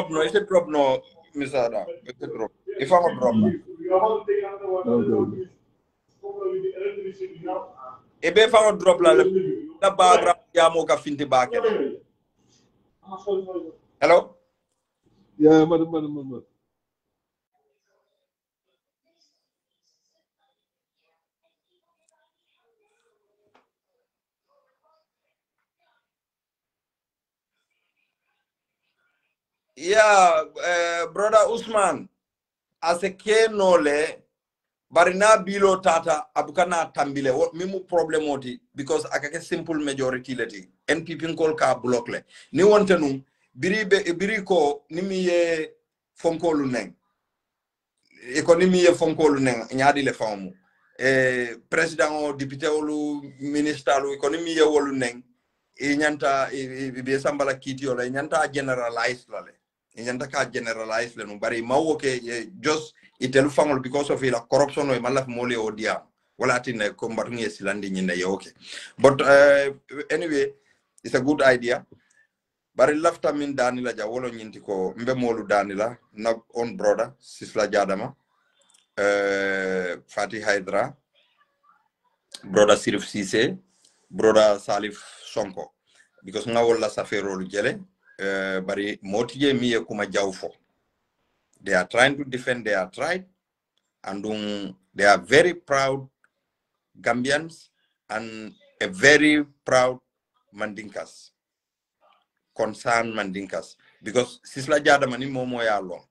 no, it's a drop no, Mr. Adam. It's a drop. If I'm a drop. Ebe fa drop la background ya mo ka finti back. Hello? Yeah, madam. Yeah, brother Usman, as a kenole barina bilo tata abukana tambile mimu problem oti because akake simple majority leti NPP nkol ka block le ni wonte num biri ko nimi ye fonkolu neng economy ye fonkolu neng nyaadi le famu president o député olu ministre lu economy ye wolu neng e nyanta be sambala kiti ola nyanta generalize la le nyanta ka generalize le no bari mawo ke just itelu fangol because of la corruption o malaf mole odia wala tin combat ngi silandi nyine yoke but anyway it's a good idea bari lafta min danila ja wolo nyinti ko mbe molu danila na on brother sisla jadama Fatih Hydra brother Sirif Cisse, brother Salif Sonko, because nga wala safero jele bari motije miye kuma jawfo. They are trying to defend their tribe, and they are very proud Gambians and a very proud Mandinkas, concerned Mandinkas, because Sisla Jadama ni momo ya long.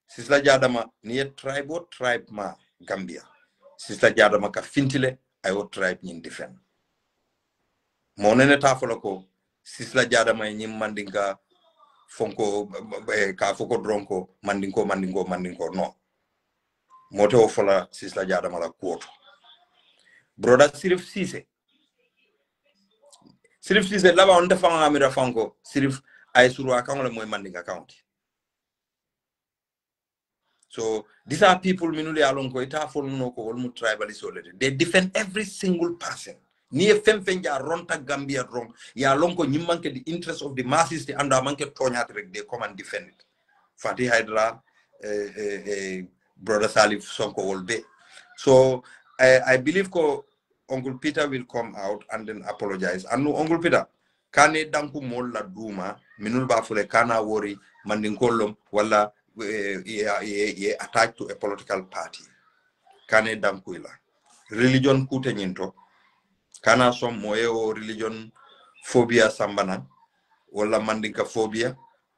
Sisla Jadama ni a tribe ma Gambia. Sisla Jadama ka fintile ayo tribe ni defend. Monene tafoloko Sisla Jadama ni Mandinka fonko ka foko dronko mandinko no. Mote ofola Sisla Jadama la quote. Brother Sirif Cisse laba on defanga amira fango Sirif ay suru account le moy Mandinka county. So these are people minuli alonko ita folno ko olmu tribalist already. They defend every single person. Ni femfenja ronta Gambia wrong. Ya lonko nyimmanke the interest of the masses the anda manke tonya trek they come and defend it. Fatih Hydra brother Salif Sonko will be. So I believe Uncle Peter will come out and then apologize. And Uncle Peter, kane danku molla duma minul ba fule kana wori mandinkolom wala ye attached to a political party. Kane danku ila. Religion kute nyinto. Kana som moyo religion phobia sambana wala mandinka phobia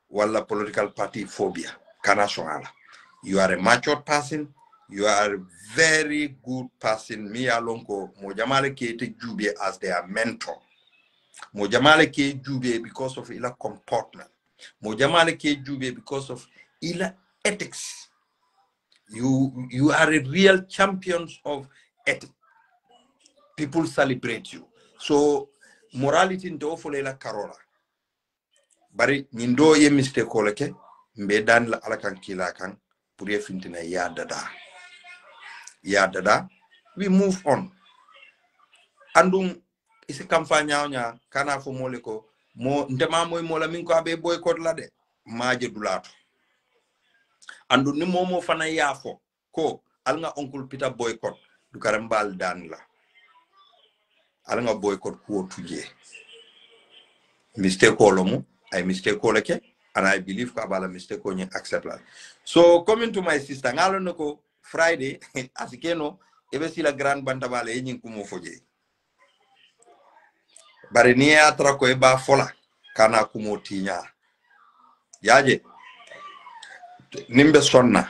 wala political party phobia. Kana soala. You are a mature person. You are a very good person. Me alonko mojamale ke te jube as their mentor. Mojamale ke jube because of ila comportment. Mojamale ke jube because of ila ethics. You are a real champions of ethics. People celebrate you. So morality ndo fole la karola. Bari nindo ye mistake koleke mbedan la alakan kila kan pour ye fintina ya dada. We move on. Andum isi kampanya nya kana fo moleko mo ndema moy mola min ko abe boycott la de maaje dulato. Andu ni momo fana yafo ko alnga Uncle Peter boycott du karambal dan la. Alnga boycott ko tuje. Mistake olomu I mistake koleke and I believe ko abala mistake ko nyi accept la. So coming to my sister ngalo nako Friday asikeno ebe si la grand bantabale yin kumo foje. Bari ni atra ko eba fola kana kumo tinya. Yaje nimbe sonna.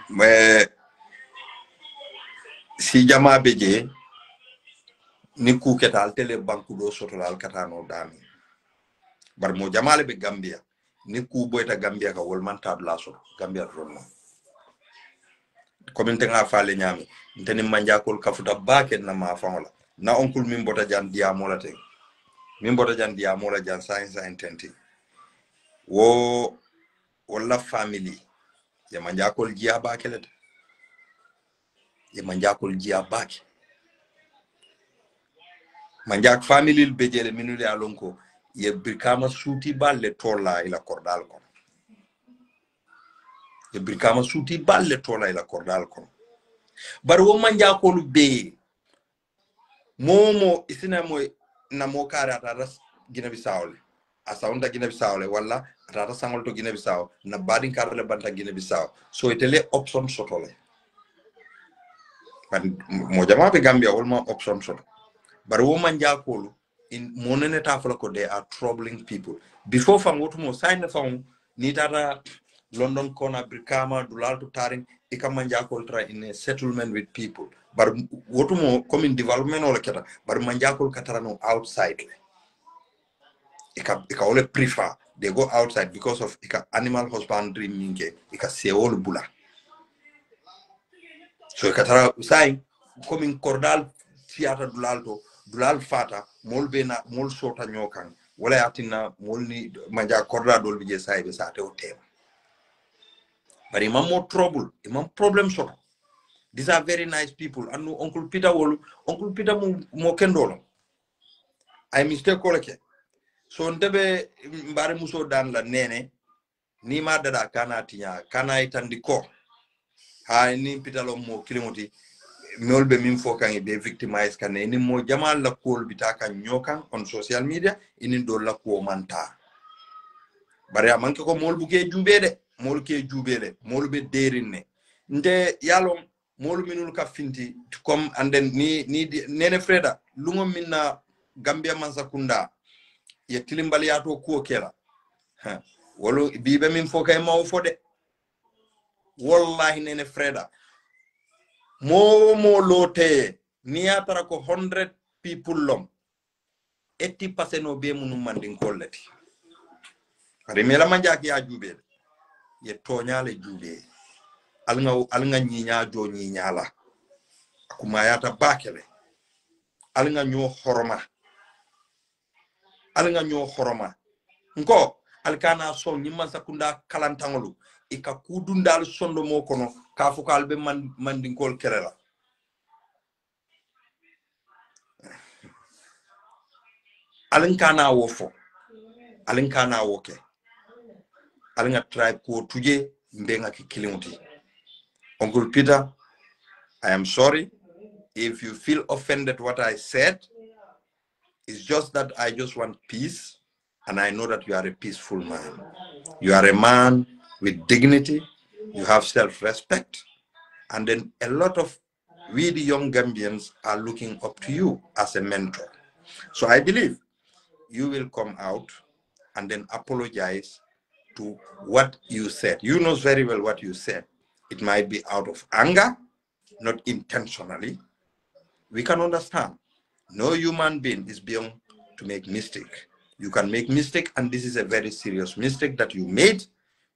Me si jama beje ni ku ketal tele banku do sotolal katano dami. Bar mo jamale be Gambia ni ku boyta Gambia ka wol man tabla so Gambia ronno. Kommente nga fale nyami nteni manjakol kafuta bake na mafangola na onkul mimbota jan diamola te mimbota jan diamola jan science intenti wo wala family ya manjakol jia bake let ya manjakol jia bake manjak family bejele minule alonko ye brikama suti balle tola ila kordal kon ye brikama suti balle tola ila kordal kon bar wo manjakol be momo isina moy na mo kare atata Guinea Bissau asa onda Guinea Bissau wala atata sangol to Guinea Bissau na badin karle banta Guinea Bissau so itele option sotole ban mo jama be Gambia wolma option soto bar wo manjakol in monene tafala ko they are troubling people before fam wotumo sign fam ni tata London kona brikama dulal to taring ikamanjakol tra in a settlement with people but wotumo come in development or keta but manjakol katarano outside ika ole prefer they go outside because of ika animal husbandry minge ika seol bula so katara usai come in cordal theater dulal fata molbena mol sota nyokan wala yatina molni manja corda dol bije sai be sa te hotel but imam more trouble imam problem so these are very nice people and Uncle Peter mo kendolo I mistake koleke so ndebe mbare muso dan la nene ni ma dada kana tinya kana itandiko ha ni Peter lo mo kilimoti molbe min fo kan be victimize kan ni mo jamal la kol bitaka nyokan on social media inin do la ko manta bari amanke ko mol buke jubede mol ke jubede mol be derinne nde yalom mol minul ka finti comme anden ni nene freda lungo minna Gambia Mansakunda ye tilimbal yato ko kela wolo bibe min fo kay maw fode wallahi nene freda mo lote ni atara ko 100 people lom 80% no be munum mandin kollati ari mela manjaki ya jube ye toñale jube alnga nyinya jo nyinyala kuma yata bakele alnga nyo horoma nko alkana so nyimman sakunda kalantangolu ika kudundal sondo mo kono ka fukal be mandin kol kerela alinkana wofo alinkana woke alinga tribe ko tuje mbenga ki kilimuti. Uncle Peter, I am sorry if you feel offended what I said. It's just that I just want peace, and I know that you are a peaceful man. You are a man with dignity, you have self-respect, and then a lot of we the young Gambians are looking up to you as a mentor. So I believe you will come out and then apologize to what you said. You know very well what you said. It might be out of anger, not intentionally. We can understand. No human being is beyond to make mistake. You can make mistake, and this is a very serious mistake that you made.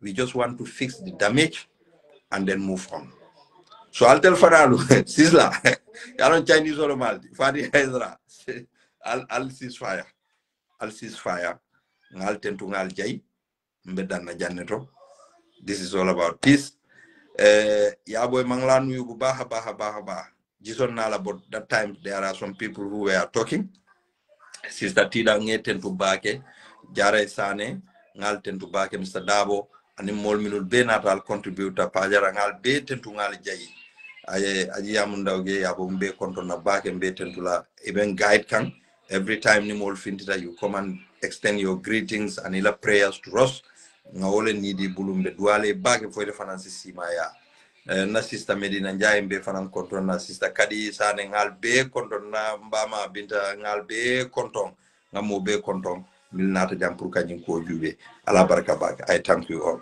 We just want to fix the damage and then move on. So I'll tell Faralu, Sisla, I don't Chinese or Maldi, Fadi Ezra, I'll cease fire. I'll cease fire. I'll tend to Ngal Jay, Mbedana Janeto. This is all about peace. Yaboy Manglan, you go baha. Jison Nala, but that time there are some people who were talking. Sister Tida Ngeten to Bake, Jare Sane, Ngal ten to Bake, Mr. Dabo, and Mol Minul Benatal contributor, Pajara Ngal Beten to Ngal Jay. Ayamunda Gay, Abumbe, Contona Bake, and Beten to La, even guide can. Every time Nimol Fintita, you come and extend your greetings and ila prayers to us. Ngawole nidi bulumbe duale bag for the finance simaya. Na sister Medina Njai mbe fanan konton na sister Kadi Sane ngal be konton na mbama binta ngal be konton ngamo be konton mil nata jam pour kanyim ko jube ala baraka bag. I thank you all.